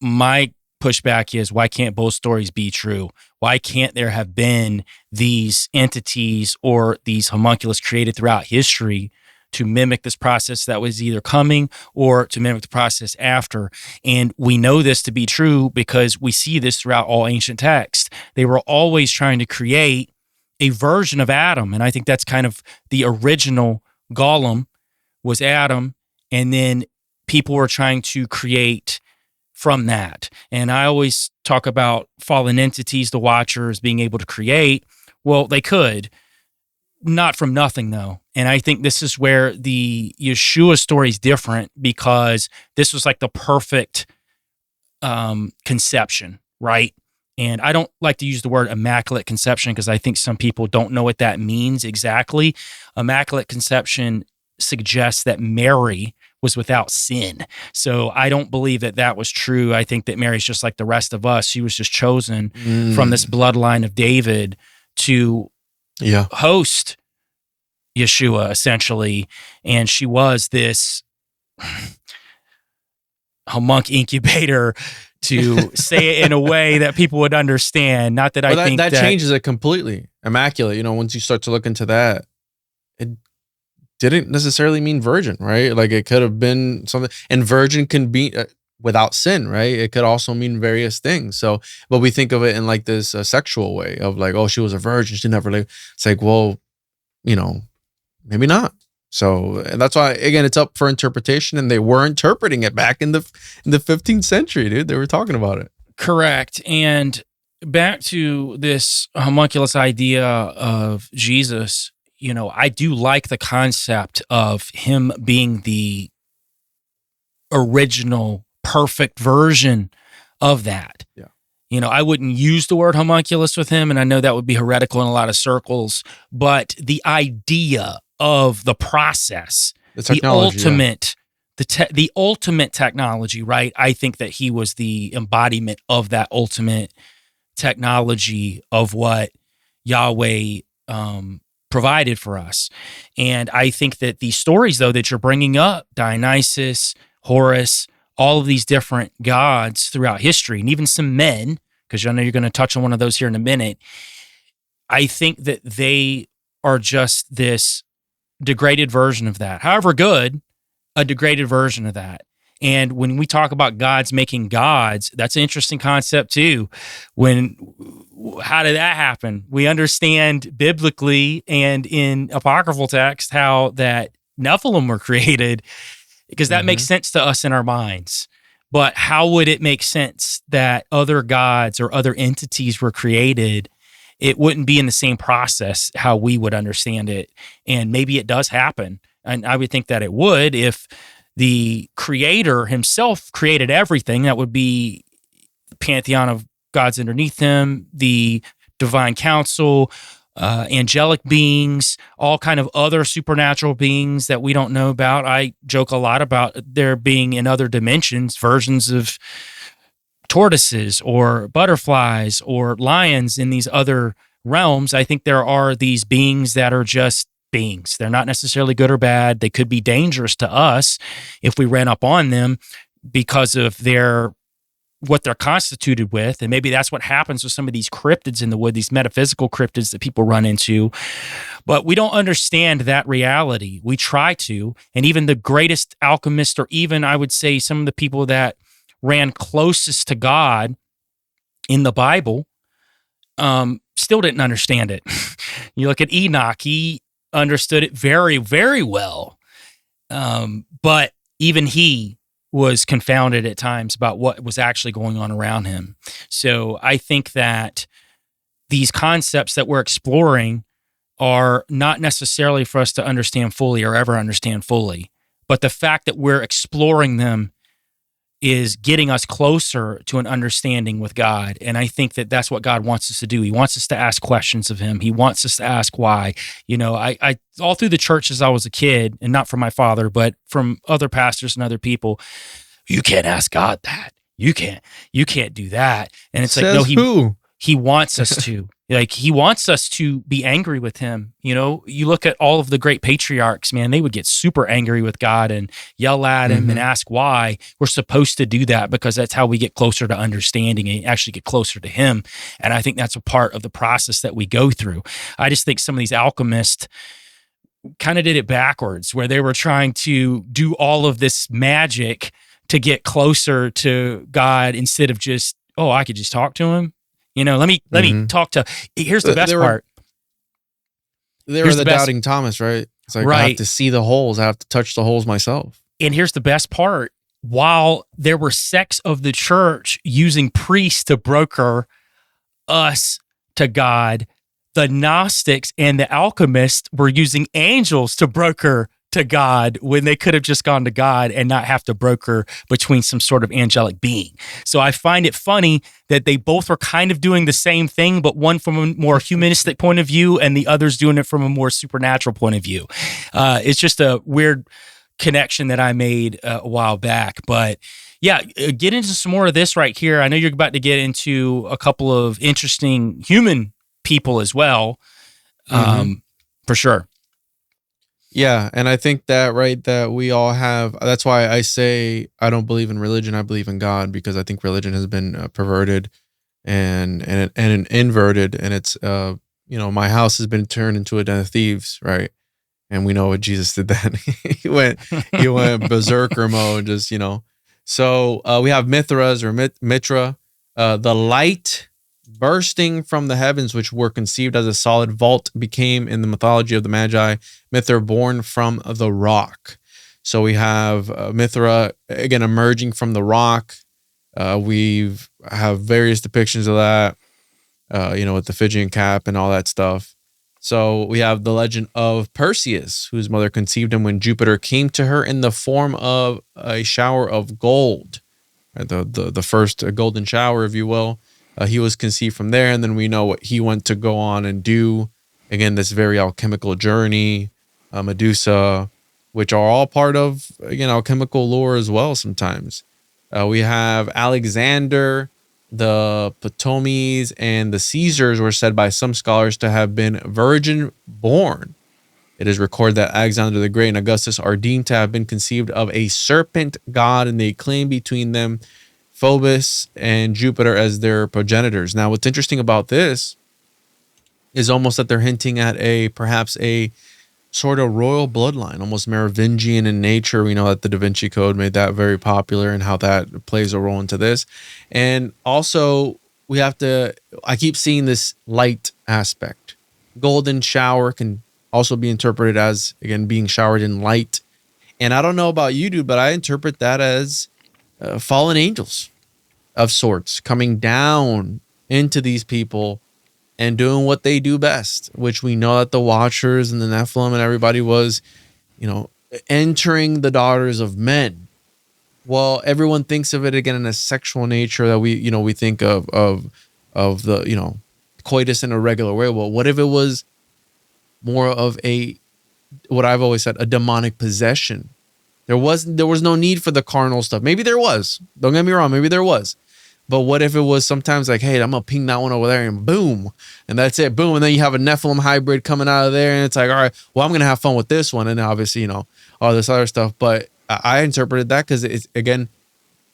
My pushback is, why can't both stories be true? Why can't there have been these entities or these homunculus created throughout history to mimic this process that was either coming or to mimic the process after? And we know this to be true because we see this throughout all ancient texts. They were always trying to create a version of Adam. And I think that's kind of the original golem was Adam. And then people were trying to create from that. And I always talk about fallen entities, the Watchers, being able to create. Well, they could. Not from nothing, though. And I think this is where the Yeshua story is different, because this was like the perfect conception, right? And I don't like to use the word immaculate conception, because I think some people don't know what that means exactly. Immaculate conception suggests that Mary was without sin. So I don't believe that that was true. I think that Mary's just like the rest of us. She was just chosen from this bloodline of David to host Yeshua, essentially. And she was this homunc incubator, to say it in a way that people would understand. Not that I think that changes it completely. Immaculate, once you start to look into that, it didn't necessarily mean virgin, right? Like, it could have been something, and virgin can be without sin, right? It could also mean various things. So, but we think of it in like this sexual way of like, oh, she was a virgin, she never lived. It's like, well, maybe not. So, and that's why, again, it's up for interpretation, and they were interpreting it back in the 15th century, dude. They were talking about it. Correct. And back to this homunculus idea of Jesus, I do like the concept of him being the original perfect version of that. Yeah. I wouldn't use the word homunculus with him, and I know that would be heretical in a lot of circles, but the idea of the process, the ultimate technology, right? I think that he was the embodiment of that ultimate technology of what Yahweh provided for us. And I think that these stories, though, that you're bringing up, Dionysus, Horus, all of these different gods throughout history, and even some men, because I know you're going to touch on one of those here in a minute, I think that they are just this degraded version of that. However good, a degraded version of that. And when we talk about gods making gods, that's an interesting concept too. How did that happen? We understand biblically and in apocryphal text how that Nephilim were created, because that makes sense to us in our minds. But how would it make sense that other gods or other entities were created? It wouldn't be in the same process how we would understand it. And maybe it does happen. And I would think that it would if the creator himself created everything. That would be the pantheon of gods underneath him, the divine council, angelic beings, all kind of other supernatural beings that we don't know about. I joke a lot about there being in other dimensions versions of tortoises or butterflies or lions in these other realms. I think there are these beings that are just beings. They're not necessarily good or bad. They could be dangerous to us if we ran up on them because of what they're constituted with. And maybe that's what happens with some of these cryptids in the wood, these metaphysical cryptids that people run into. But we don't understand that reality. We try to. And even the greatest alchemists, or even I would say some of the people that ran closest to God in the Bible, still didn't understand it. You look at Enoch, he understood it very, very well. But even he was confounded at times about what was actually going on around him. So I think that these concepts that we're exploring are not necessarily for us to understand fully or ever understand fully. But the fact that we're exploring them is getting us closer to an understanding with God. And I think that that's what God wants us to do. He wants us to ask questions of him. He wants us to ask why. You know, I all through the church as I was a kid, and not from my father, but from other pastors and other people, you can't ask God that. You can't do that. And it's Says like, no, who? He wants us to. Like, he wants us to be angry with him. You know, you look at all of the great patriarchs, man, they would get super angry with God and yell at him and ask why. We're supposed to do that because that's how we get closer to understanding and actually get closer to him. And I think that's a part of the process that we go through. I just think some of these alchemists kind of did it backwards, where they were trying to do all of this magic to get closer to God instead of just, oh, I could just talk to him. You know, let me talk to. Here's the best part. They were the doubting Thomas, right? It's like, I have to see the holes. I have to touch the holes myself. And here's the best part. While there were sects of the church using priests to broker us to God, the Gnostics and the alchemists were using angels to broker to God when they could have just gone to God and not have to broker between some sort of angelic being. So I find it funny that they both were kind of doing the same thing, but one from a more humanistic point of view and the other's doing it from a more supernatural point of view. It's just a weird connection that I made a while back. But yeah, get into some more of this right here. I know you're about to get into a couple of interesting human people as well, for sure. Yeah, and I think that, right, that we all have, that's why I say I don't believe in religion, I believe in God, because I think religion has been perverted and inverted, and it's, you know, my house has been turned into a den of thieves, right? And we know what Jesus did then. he went berserker mode, just, you know. So we have Mithras or Mitra, the light bursting from the heavens, which were conceived as a solid vault, became in the mythology of the Magi, Mithra born from the rock. So we have Mithra again emerging from the rock. We have various depictions of that, you know, with the Phrygian cap and all that stuff. So we have the legend of Perseus, whose mother conceived him when Jupiter came to her in the form of a shower of gold, right? The first golden shower, if you will. He was conceived from there, and then we know what he went to go on and do. Again, this very alchemical journey, Medusa, which are all part of, again, alchemical lore as well sometimes. We have Alexander, the Ptolemies, and the Caesars were said by some scholars to have been virgin born. It is recorded that Alexander the Great and Augustus are deemed to have been conceived of a serpent god, and they claim between them Phobos and Jupiter as their progenitors. Now, what's interesting about this is almost that they're hinting at perhaps a sort of royal bloodline, almost Merovingian in nature. We know that the Da Vinci Code made that very popular and how that plays a role into this. And also, I keep seeing this light aspect. Golden shower can also be interpreted as, again, being showered in light. And I don't know about you, dude, but I interpret that as fallen angels of sorts coming down into these people and doing what they do best, which we know that the Watchers and the Nephilim and everybody was, you know, entering the daughters of men. Well, everyone thinks of it again in a sexual nature that we think of the, you know, coitus in a regular way. Well, what if it was more of what I've always said, a demonic possession? There was no need for the carnal stuff. Maybe there was. Don't get me wrong. Maybe there was. But what if it was sometimes like, hey, I'm going to ping that one over there and boom. And that's it. Boom. And then you have a Nephilim hybrid coming out of there. And it's like, all right, well, I'm going to have fun with this one. And obviously, all this other stuff. But I interpreted that because it's, again,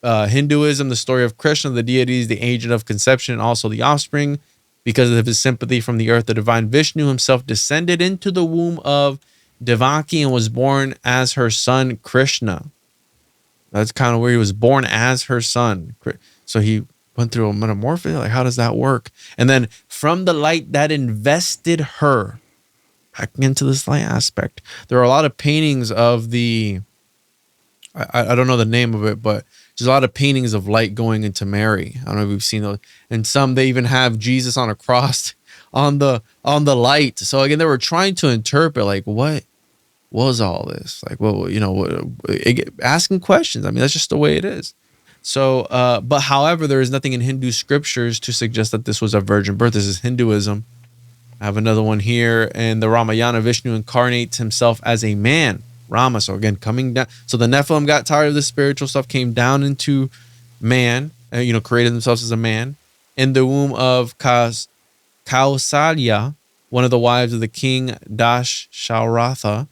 Hinduism, the story of Krishna, the deities, the agent of conception, and also the offspring. Because of his sympathy from the earth, the divine Vishnu himself descended into the womb of Devaki and was born as her son, Krishna. That's kind of where he was born as her son. So he went through a metamorphosis. Like, how does that work? And then from the light that invested her, back into this light aspect, there are a lot of paintings of I don't know the name of it, but there's a lot of paintings of light going into Mary. I don't know if we've seen those. And some, they even have Jesus on a cross on the light. So again, they were trying to interpret, like, what was all this? Like, well, asking questions. I mean, that's just the way it is. So, but however, there is nothing in Hindu scriptures to suggest that this was a virgin birth. This is Hinduism. I have another one here. In the Ramayana, Vishnu incarnates himself as a man, Rama. So again, coming down. So the Nephilim got tired of the spiritual stuff, came down into man, created themselves as a man. In the womb of Kausalya, one of the wives of the king Dasharatha.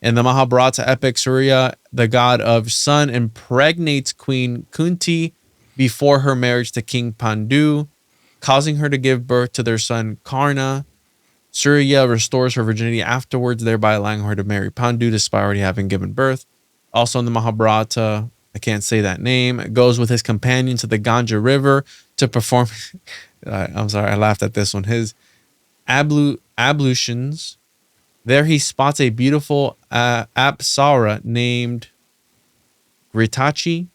In the Mahabharata epic, Surya, the god of sun, impregnates Queen Kunti before her marriage to King Pandu, causing her to give birth to their son Karna. Surya restores her virginity afterwards, thereby allowing her to marry Pandu despite already having given birth. Also in the Mahabharata, I can't say that name, goes with his companion to the Ganga River to perform, I'm sorry, I laughed at this one, his ablutions. There he spots a beautiful Apsara named Gritachi,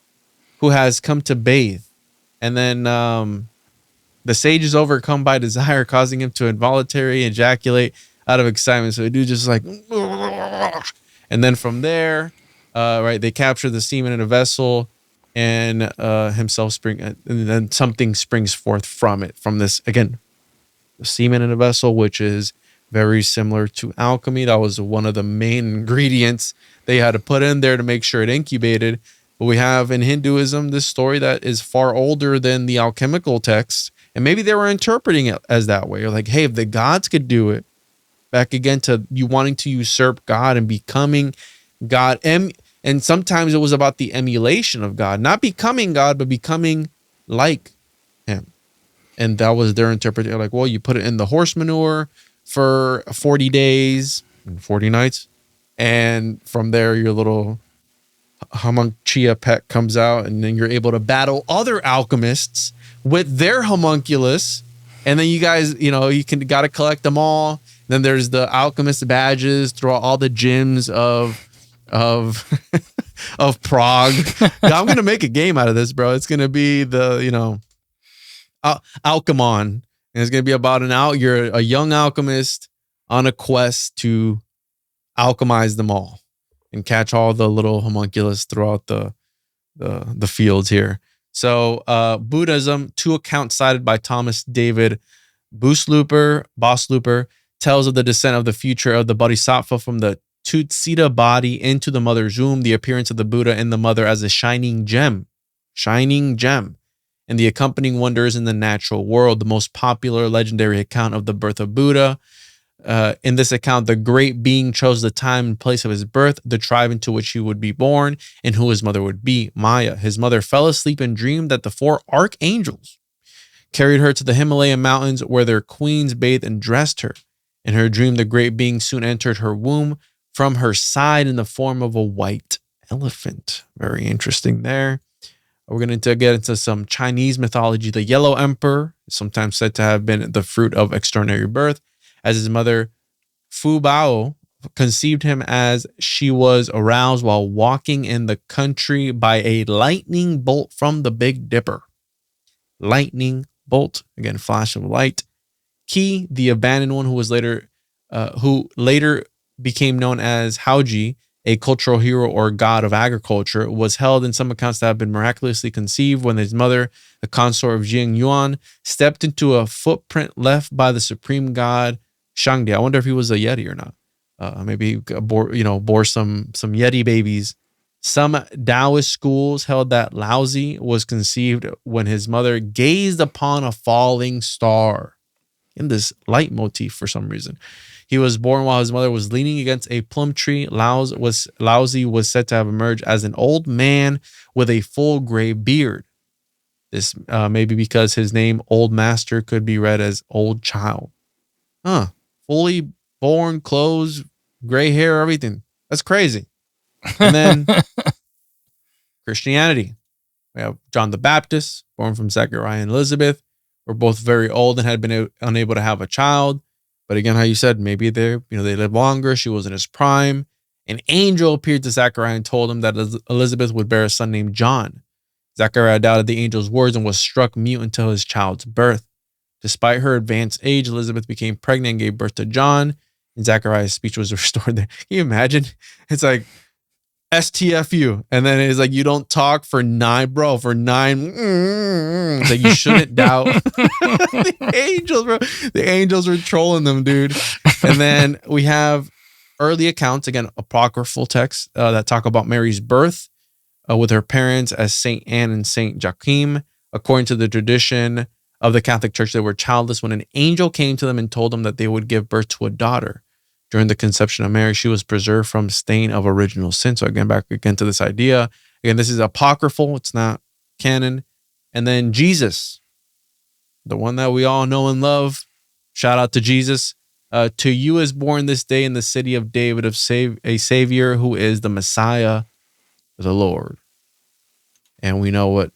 who has come to bathe. And then the sage is overcome by desire, causing him to involuntarily ejaculate out of excitement. So the dude just like, and then from there, they capture the semen in a vessel, and and then something springs forth from it. From this, again, the semen in a vessel, which is very similar to alchemy. That was one of the main ingredients they had to put in there to make sure it incubated. But we have in Hinduism this story that is far older than the alchemical text. And maybe they were interpreting it as that way. Or like, hey, if the gods could do it, back again to you wanting to usurp God and becoming God. And sometimes it was about the emulation of God, not becoming God, but becoming like him. And that was their interpretation. Like, well, you put it in the horse manure for 40 days and 40 nights. And from there, your little homunculi pet comes out, and then you're able to battle other alchemists with their homunculus. And then you guys, got to collect them all. Then there's the alchemist badges throughout all the gyms of Prague. I'm going to make a game out of this, bro. It's going to be the, Alchemon. And it's going to be about you're a young alchemist on a quest to alchemize them all and catch all the little homunculus throughout the fields here. So Buddhism, two accounts cited by Thomas David Boslooper, tells of the descent of the future of the Bodhisattva from the Tutsita body into the mother's womb, the appearance of the Buddha in the mother as a shining gem, and the accompanying wonders in the natural world. The most popular legendary account of the birth of Buddha. In this account, the great being chose the time and place of his birth, the tribe into which he would be born, and who his mother would be, Maya. His mother fell asleep and dreamed that the 4 archangels carried her to the Himalayan mountains, where their queens bathed and dressed her. In her dream, the great being soon entered her womb from her side in the form of a white elephant. Very interesting there. We're going to get into some Chinese mythology. The Yellow Emperor is sometimes said to have been the fruit of extraordinary birth, as his mother Fu Bao conceived him as she was aroused while walking in the country by a lightning bolt from the Big Dipper. Lightning bolt, again, flash of light. Qi, the abandoned one who later became known as Haoji, a cultural hero or god of agriculture, was held in some accounts to have been miraculously conceived when his mother, the consort of Jing Yuan, stepped into a footprint left by the supreme god Shangdi. I wonder if he was a Yeti or not. Maybe he bore some Yeti babies. Some Taoist schools held that Laozi was conceived when his mother gazed upon a falling star. In this leitmotif for some reason. He was born while his mother was leaning against a plum tree. Laozi was said to have emerged as an old man with a full gray beard. This may be because his name, Old Master, could be read as old child. Fully born, clothes, gray hair, everything. That's crazy. And then Christianity. We have John the Baptist, born from Zechariah and Elizabeth, were both very old and had been unable to have a child. But again, how you said, maybe they lived longer. She was in his prime. An angel appeared to Zechariah and told him that Elizabeth would bear a son named John. Zechariah doubted the angel's words and was struck mute until his child's birth. Despite her advanced age, Elizabeth became pregnant and gave birth to John, and Zechariah's speech was restored there. Can you imagine? It's like, STFU. And then it's like, you don't talk for 9. It's like, you shouldn't doubt. The angels, bro. The angels were trolling them, dude. And then we have early accounts, again, apocryphal texts that talk about Mary's birth with her parents as Saint Anne and Saint Joachim. According to the tradition of the Catholic Church, they were childless when an angel came to them and told them that they would give birth to a daughter. During the conception of Mary, she was preserved from stain of original sin. So again, back again to this idea. Again, this is apocryphal. It's not canon. And then Jesus, the one that we all know and love. Shout out to Jesus. To you is born this day in the city of David a Savior who is the Messiah, the Lord. And we know what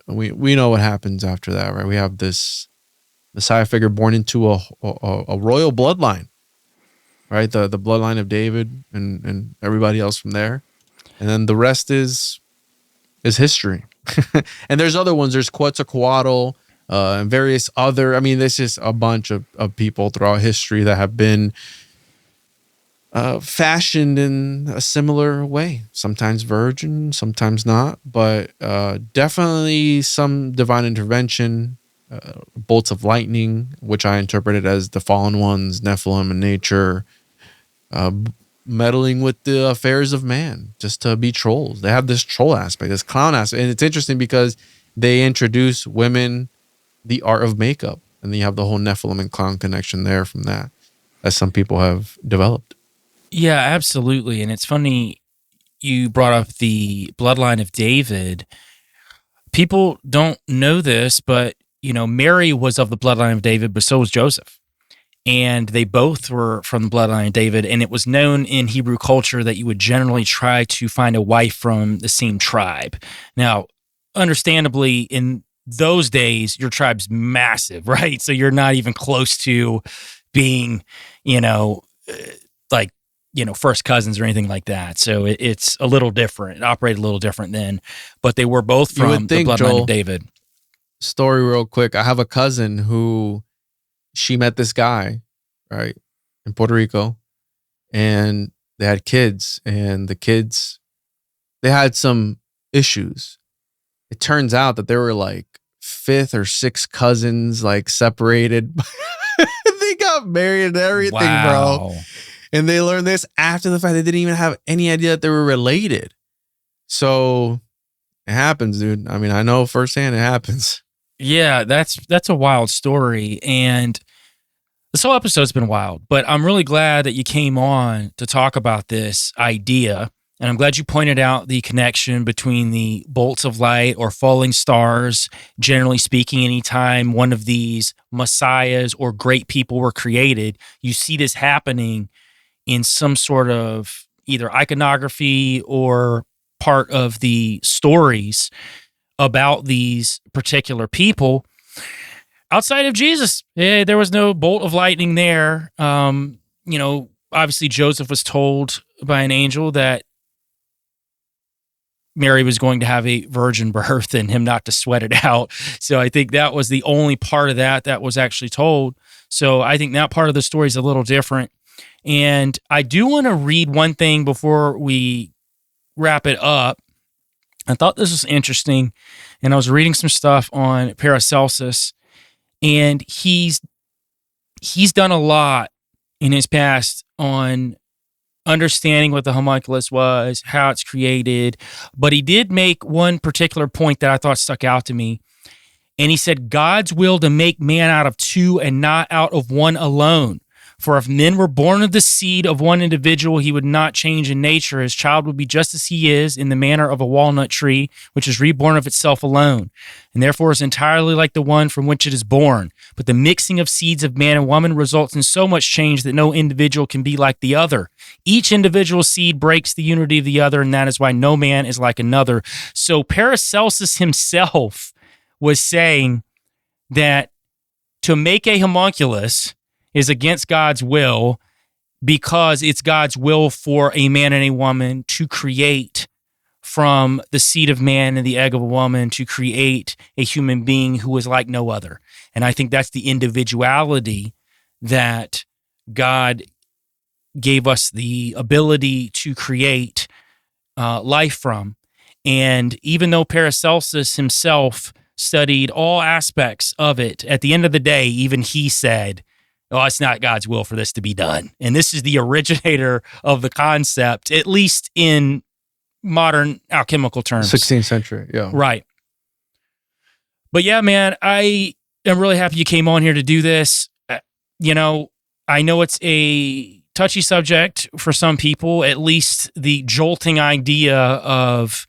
happens after that, right? We have this Messiah figure born into a royal bloodline. Right, the bloodline of David and everybody else from there, and then the rest is history. And there's other ones. There's Quetzalcoatl and various other. I mean, there's just a bunch of people throughout history that have been fashioned in a similar way. Sometimes virgin, sometimes not, but definitely some divine intervention. Bolts of lightning, which I interpreted as the fallen ones, Nephilim and nature, meddling with the affairs of man just to be trolls. They have this troll aspect, this clown aspect. And it's interesting because they introduce women the art of makeup. And then you have the whole Nephilim and clown connection there from that, as some people have developed. Yeah, absolutely. And it's funny you brought up the bloodline of David. People don't know this, but Mary was of the bloodline of David, but so was Joseph. And they both were from the bloodline of David. And it was known in Hebrew culture that you would generally try to find a wife from the same tribe. Now, understandably, in those days, your tribe's massive, right? So you're not even close to being, first cousins or anything like that. So it's a little different. It operated a little different then. But they were both from the bloodline of David. Story real quick. I have a cousin who she met this guy, right, in Puerto Rico, and they had kids, and the kids, they had some issues. It turns out that they were like 5th or 6th cousins, like separated. They got married and everything, bro. And they learned this after the fact. They didn't even have any idea that they were related. So it happens, dude. I mean, I know firsthand it happens. Yeah, that's a wild story, and this whole episode's been wild, but I'm really glad that you came on to talk about this idea, and I'm glad you pointed out the connection between the bolts of light or falling stars. Generally speaking, anytime one of these messiahs or great people were created, you see this happening in some sort of either iconography or part of the stories about these particular people. Outside of Jesus, there was no bolt of lightning there. Obviously Joseph was told by an angel that Mary was going to have a virgin birth and him not to sweat it out. So I think that was the only part of that was actually told. So I think that part of the story is a little different. And I do want to read one thing before we wrap it up, I thought this was interesting, and I was reading some stuff on Paracelsus, and he's done a lot in his past on understanding what the homunculus was, how it's created, but he did make one particular point that I thought stuck out to me. And he said, God's will to make man out of two and not out of one alone. For if men were born of the seed of one individual, he would not change in nature. His child would be just as he is in the manner of a walnut tree, which is reborn of itself alone, and therefore is entirely like the one from which it is born. But the mixing of seeds of man and woman results in so much change that no individual can be like the other. Each individual seed breaks the unity of the other, and that is why no man is like another. So Paracelsus himself was saying that to make a homunculus is against God's will, because it's God's will for a man and a woman to create from the seed of man and the egg of a woman, to create a human being who is like no other. And I think that's the individuality that God gave us the ability to create life from. And even though Paracelsus himself studied all aspects of it, at the end of the day, even he said, oh, it's not God's will for this to be done. And this is the originator of the concept, at least in modern alchemical terms. 16th century, yeah. Right. But yeah, man, I am really happy you came on here to do this. You know, I know it's a touchy subject for some people, at least the jolting idea of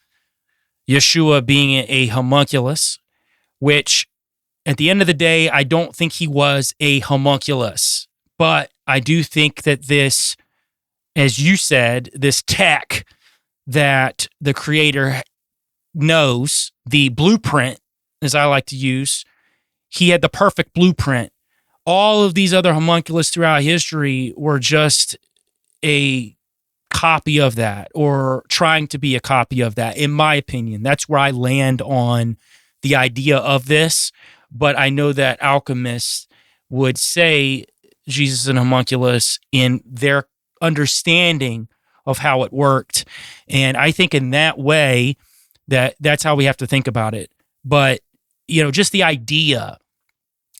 Yeshua being a homunculus, which at the end of the day, I don't think he was a homunculus, but I do think that this, as you said, this tech that the creator knows, the blueprint, as I like to use, he had the perfect blueprint. All of these other homunculus throughout history were just a copy of that, or trying to be a copy of that, in my opinion. That's where I land on the idea of this. But I know that alchemists would say Jesus is an homunculus in their understanding of how it worked. And I think in that way, that's how we have to think about it. But, you know, just the idea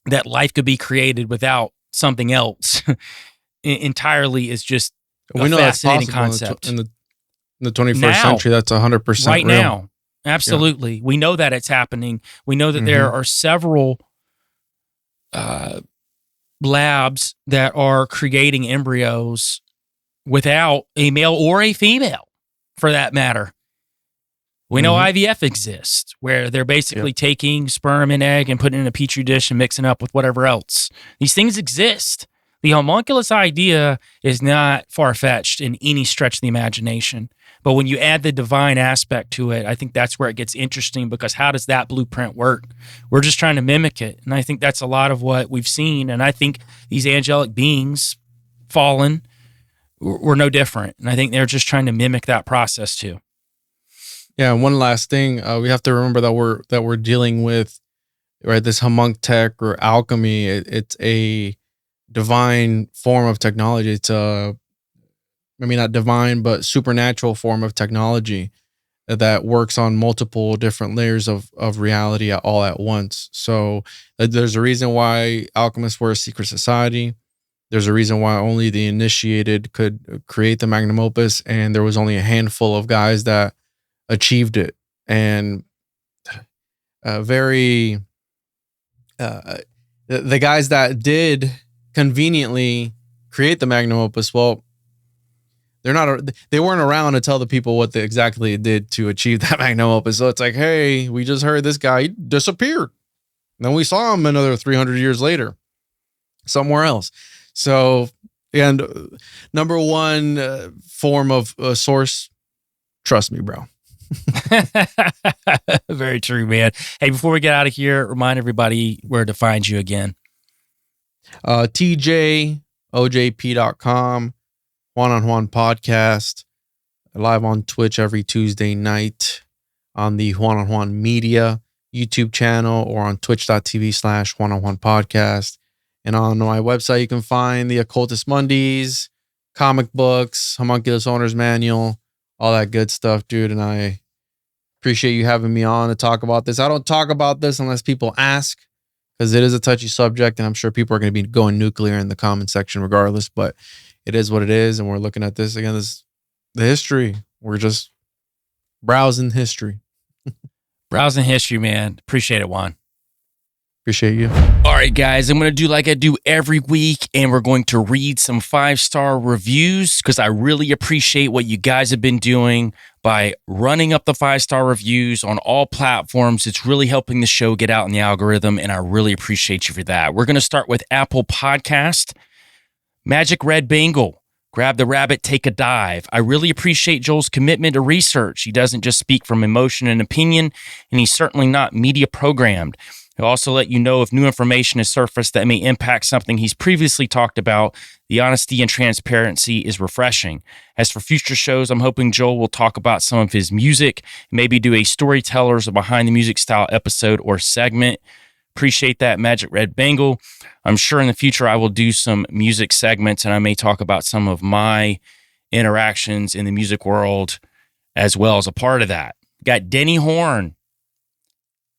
that life could be created without something else entirely is just a fascinating concept. In the 21st century, that's 100% right real. now. Absolutely. Yeah. We know that it's happening. We know that there are several labs that are creating embryos without a male or a female, for that matter. We know IVF exists, where they're basically taking sperm and egg and putting it in a petri dish and mixing up with whatever else. These things exist. The homunculus idea is not far-fetched in any stretch of the imagination. But when you add the divine aspect to it, I think that's where it gets interesting, because how does that blueprint work? We're just trying to mimic it. And I think that's a lot of what we've seen. And I think these angelic beings, fallen, were no different. And I think they're just trying to mimic that process too. Yeah, and one last thing, we have to remember that we're dealing with, right, this homunc or alchemy. It's a divine form of technology. It's maybe not divine, but supernatural form of technology that works on multiple different layers of reality all at once. So there's a reason why alchemists were a secret society. There's a reason why only the initiated could create the magnum opus, and there was only a handful of guys that achieved it. And the guys that did conveniently create the magnum opus, well, they weren't around to tell the people what they exactly did to achieve that magnum opus. So it's like, hey, we just heard this guy disappeared. And then we saw him another 300 years later somewhere else. So, and number one form of source, trust me, bro. Very true, man. Hey, before we get out of here, remind everybody where to find you again. TJOJP.com, Juan On Juan Podcast, live on Twitch every Tuesday night, on the Juan On Juan Media YouTube channel, or on twitch.tv/Juan On Juan Podcast. And on my website, you can find the Occultist Mondays, comic books, Homunculus Owner's Manual, all that good stuff, dude. And I appreciate you having me on to talk about this. I don't talk about this unless people ask, because it is a touchy subject, and I'm sure people are going to be going nuclear in the comment section regardless, but it is what it is. And we're looking at this again, the history. We're just browsing history. Browsing history, man. Appreciate it, Juan. Appreciate you. All right, guys, I'm going to do like I do every week, and we're going to read some 5-star reviews because I really appreciate what you guys have been doing by running up the 5-star reviews on all platforms. It's really helping the show get out in the algorithm, and I really appreciate you for that. We're going to start with Apple Podcast. Magic Red Bengal. Grab the rabbit, take a dive. I really appreciate Joel's commitment to research. He doesn't just speak from emotion and opinion, and he's certainly not media programmed. He'll also let you know if new information is surfaced that may impact something he's previously talked about. The honesty and transparency is refreshing. As for future shows, I'm hoping Joel will talk about some of his music, maybe do a storytellers or behind the music style episode or segment. Appreciate that, Magic Red Bengal. I'm sure in the future I will do some music segments, and I may talk about some of my interactions in the music world as well as a part of that. Got Denny Horn.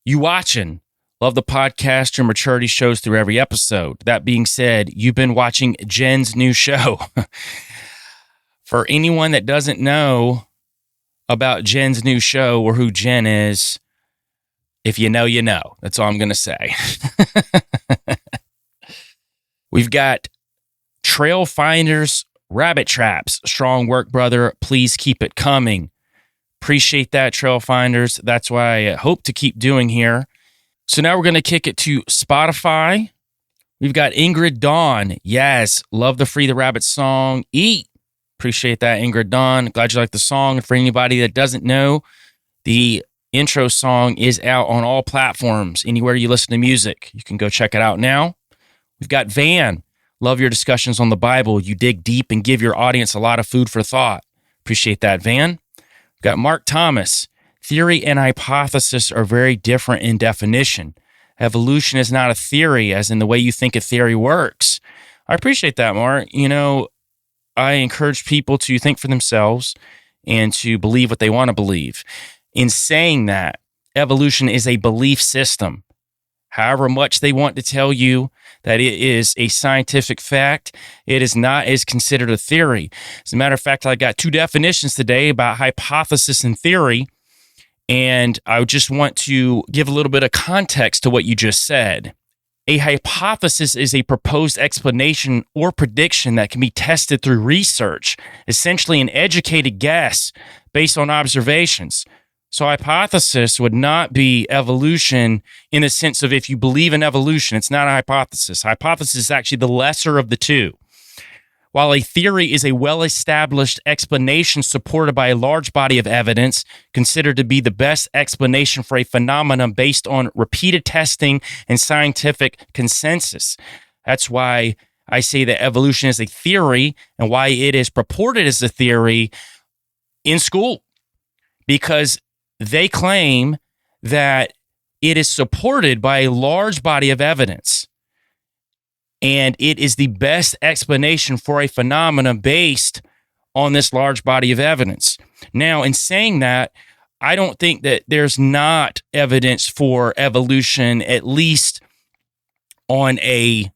You watching? Love the podcast. Your maturity shows through every episode. That being said, you've been watching Jen's new show. For anyone that doesn't know about Jen's new show or who Jen is, if you know, you know. That's all I'm going to say. We've got Trail Finders Rabbit Traps. Strong work, brother. Please keep it coming. Appreciate that, Trail Finders. That's what I hope to keep doing here. So now we're going to kick it to Spotify. We've got Ingrid Dawn. Yes, love the Free the Rabbit song. Eat. Appreciate that, Ingrid Dawn. Glad you like the song. And for anybody that doesn't know, the intro song is out on all platforms. Anywhere you listen to music, you can go check it out now. We've got Van. Love your discussions on the Bible. You dig deep and give your audience a lot of food for thought. Appreciate that, Van. We've got Mark Thomas. Theory and hypothesis are very different in definition. Evolution is not a theory, as in the way you think a theory works. I appreciate that, Mark. You know, I encourage people to think for themselves and to believe what they want to believe. In saying that, evolution is a belief system. However much they want to tell you that it is a scientific fact, it is not as considered a theory. As a matter of fact, I got 2 definitions today about hypothesis and theory. And I just want to give a little bit of context to what you just said. A hypothesis is a proposed explanation or prediction that can be tested through research, essentially an educated guess based on observations. So hypothesis would not be evolution in the sense of if you believe in evolution, it's not a hypothesis. Hypothesis is actually the lesser of the two. While a theory is a well-established explanation supported by a large body of evidence, considered to be the best explanation for a phenomenon based on repeated testing and scientific consensus. That's why I say that evolution is a theory and why it is purported as a theory in school. Because they claim that it is supported by a large body of evidence. And it is the best explanation for a phenomenon based on this large body of evidence. Now, in saying that, I don't think that there's not evidence for evolution, at least on a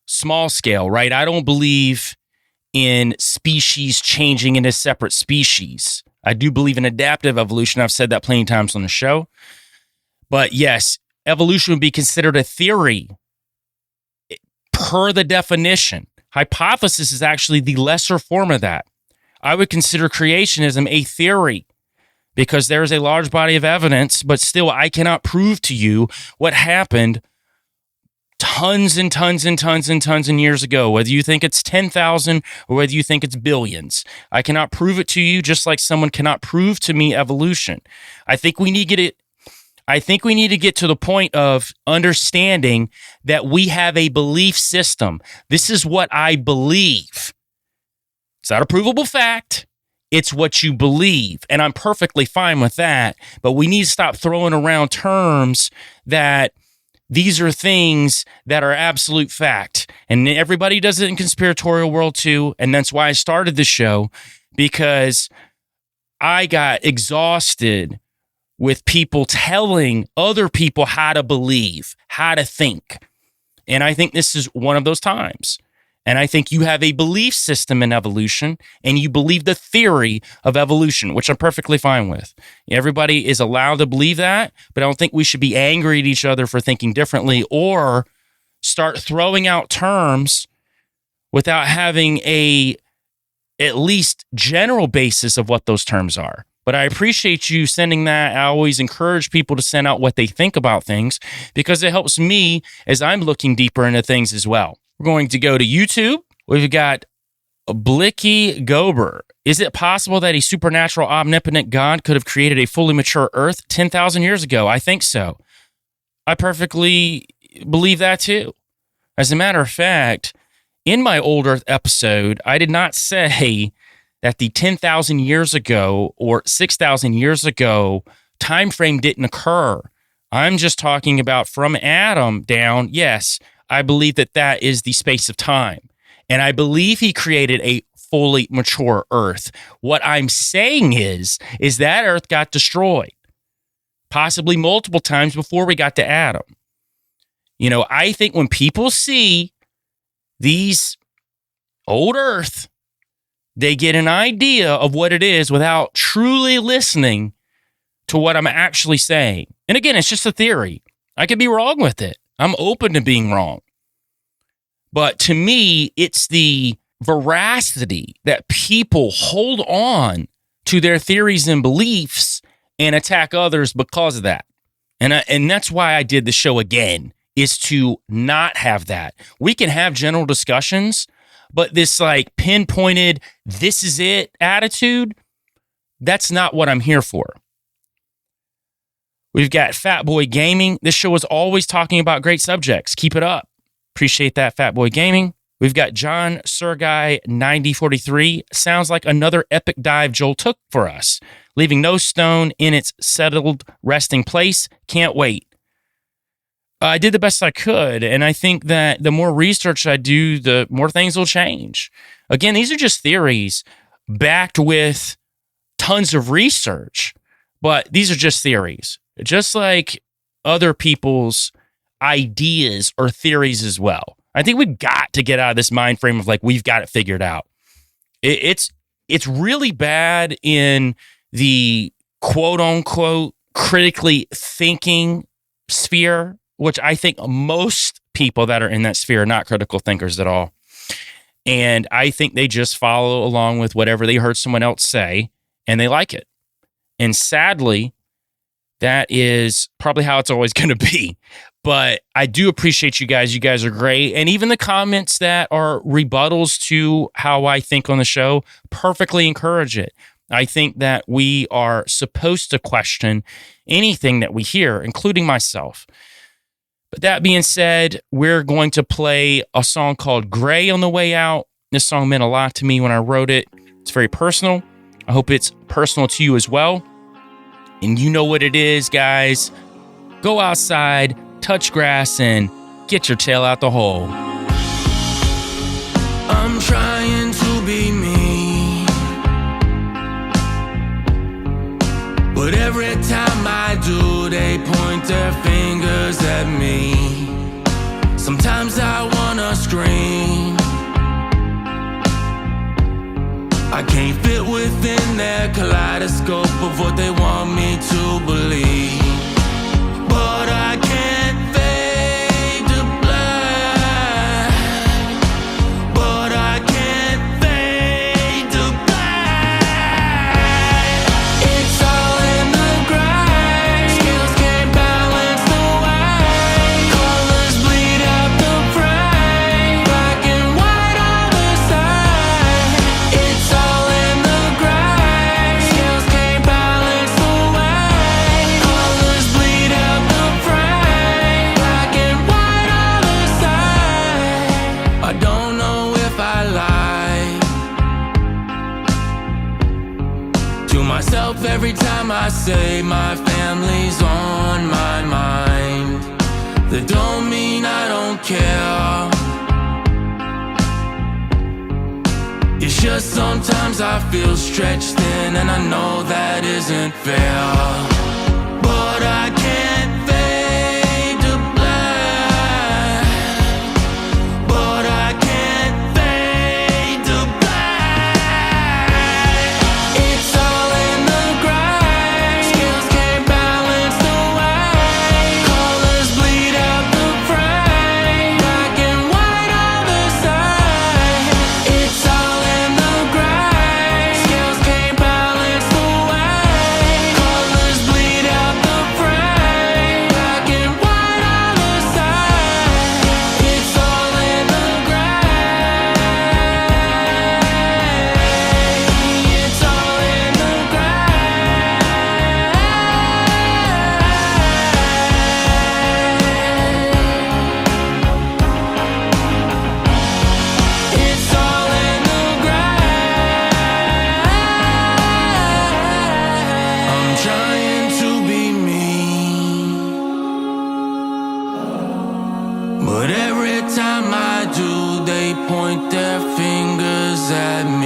small scale, right? I don't believe in species changing into separate species. I do believe in adaptive evolution. I've said that plenty of times on the show. But yes, evolution would be considered a theory per the definition. Hypothesis is actually the lesser form of that. I would consider creationism a theory because there is a large body of evidence, but still I cannot prove to you what happened tons and tons and tons and tons and years ago, whether you think it's 10,000 or whether you think it's billions. I cannot prove it to you, just like someone cannot prove to me evolution. I think we need to get to the point of understanding that we have a belief system. This is what I believe. It's not a provable fact. It's what you believe. And I'm perfectly fine with that. But we need to stop throwing around terms that these are things that are absolute fact. And everybody does it in conspiratorial world too. And that's why I started the show, because I got exhausted with people telling other people how to believe, how to think. And I think this is one of those times. And I think you have a belief system in evolution, and you believe the theory of evolution, which I'm perfectly fine with. Everybody is allowed to believe that, but I don't think we should be angry at each other for thinking differently or start throwing out terms without having at least general basis of what those terms are. But I appreciate you sending that. I always encourage people to send out what they think about things because it helps me as I'm looking deeper into things as well. We're going to go to YouTube. We've got Blicky Gober. Is it possible that a supernatural, omnipotent God could have created a fully mature Earth 10,000 years ago? I think so. I perfectly believe that too. As a matter of fact, in my Old Earth episode, I did not say that the 10,000 years ago or 6,000 years ago time frame didn't occur. I'm just talking about from Adam down. Yes, I believe that is the space of time. And I believe he created a fully mature Earth. What I'm saying is that Earth got destroyed, possibly multiple times before we got to Adam. You know, I think when people see these old Earth, they get an idea of what it is without truly listening to what I'm actually saying. And again, it's just a theory. I could be wrong with it. I'm open to being wrong. But to me, it's the veracity that people hold on to their theories and beliefs and attack others because of that. And that's why I did the show again, is to not have that. We can have general discussions, but this like pinpointed, this is it attitude, that's not what I'm here for. We've got Fat Boy Gaming. This show is always talking about great subjects. Keep it up. Appreciate that, Fat Boy Gaming. We've got John Sergei 9043. Sounds like another epic dive Joel took for us, leaving no stone in its settled resting place. Can't wait. I did the best I could, and I think that the more research I do, the more things will change. Again, these are just theories backed with tons of research, but these are just theories. Just like other people's ideas or theories as well. I think we've got to get out of this mind frame of like, we've got it figured out. It's really bad in the quote unquote critically thinking sphere, which I think most people that are in that sphere are not critical thinkers at all. And I think they just follow along with whatever they heard someone else say and they like it. And sadly, that is probably how it's always going to be. But I do appreciate you guys. You guys are great. And even the comments that are rebuttals to how I think on the show, perfectly encourage it. I think that we are supposed to question anything that we hear, including myself. But that being said, we're going to play a song called Gray on the way out. This song meant a lot to me when I wrote it. It's very personal. I hope it's personal to you as well. And you know what it is, guys. Go outside, touch grass, and get your tail out the hole. I'm trying to be me, but every time I do, they point their fingers at me. Sometimes I wanna scream, I can't fit within their kaleidoscope of what they want me to believe. But I can't fade to black. But I can't fade to black. It's all in the gray. Skills can't balance the way. Colors bleed out the frame. Black and white on the side. It's all in the gray. Skills can't balance the way. Colors bleed out the frame. Black and white on the side. I don't know if I lie to myself every time I say my family's on my mind. That don't mean I don't care. It's just sometimes I feel stretched thin, and I know that isn't fair. But I can't fade to black. But I can't fade to black. It's all in the gray. Skills can't balance the way. Colors bleed out the frame. Black and white on the side. It's all in the gray. Skills can't balance the way. Colors bleed out the frame. Black and white on the side. It's all in the gray. It's all in the gray. It's all in the gray. I'm trying to be me, but every time I do, they point their fingers at me.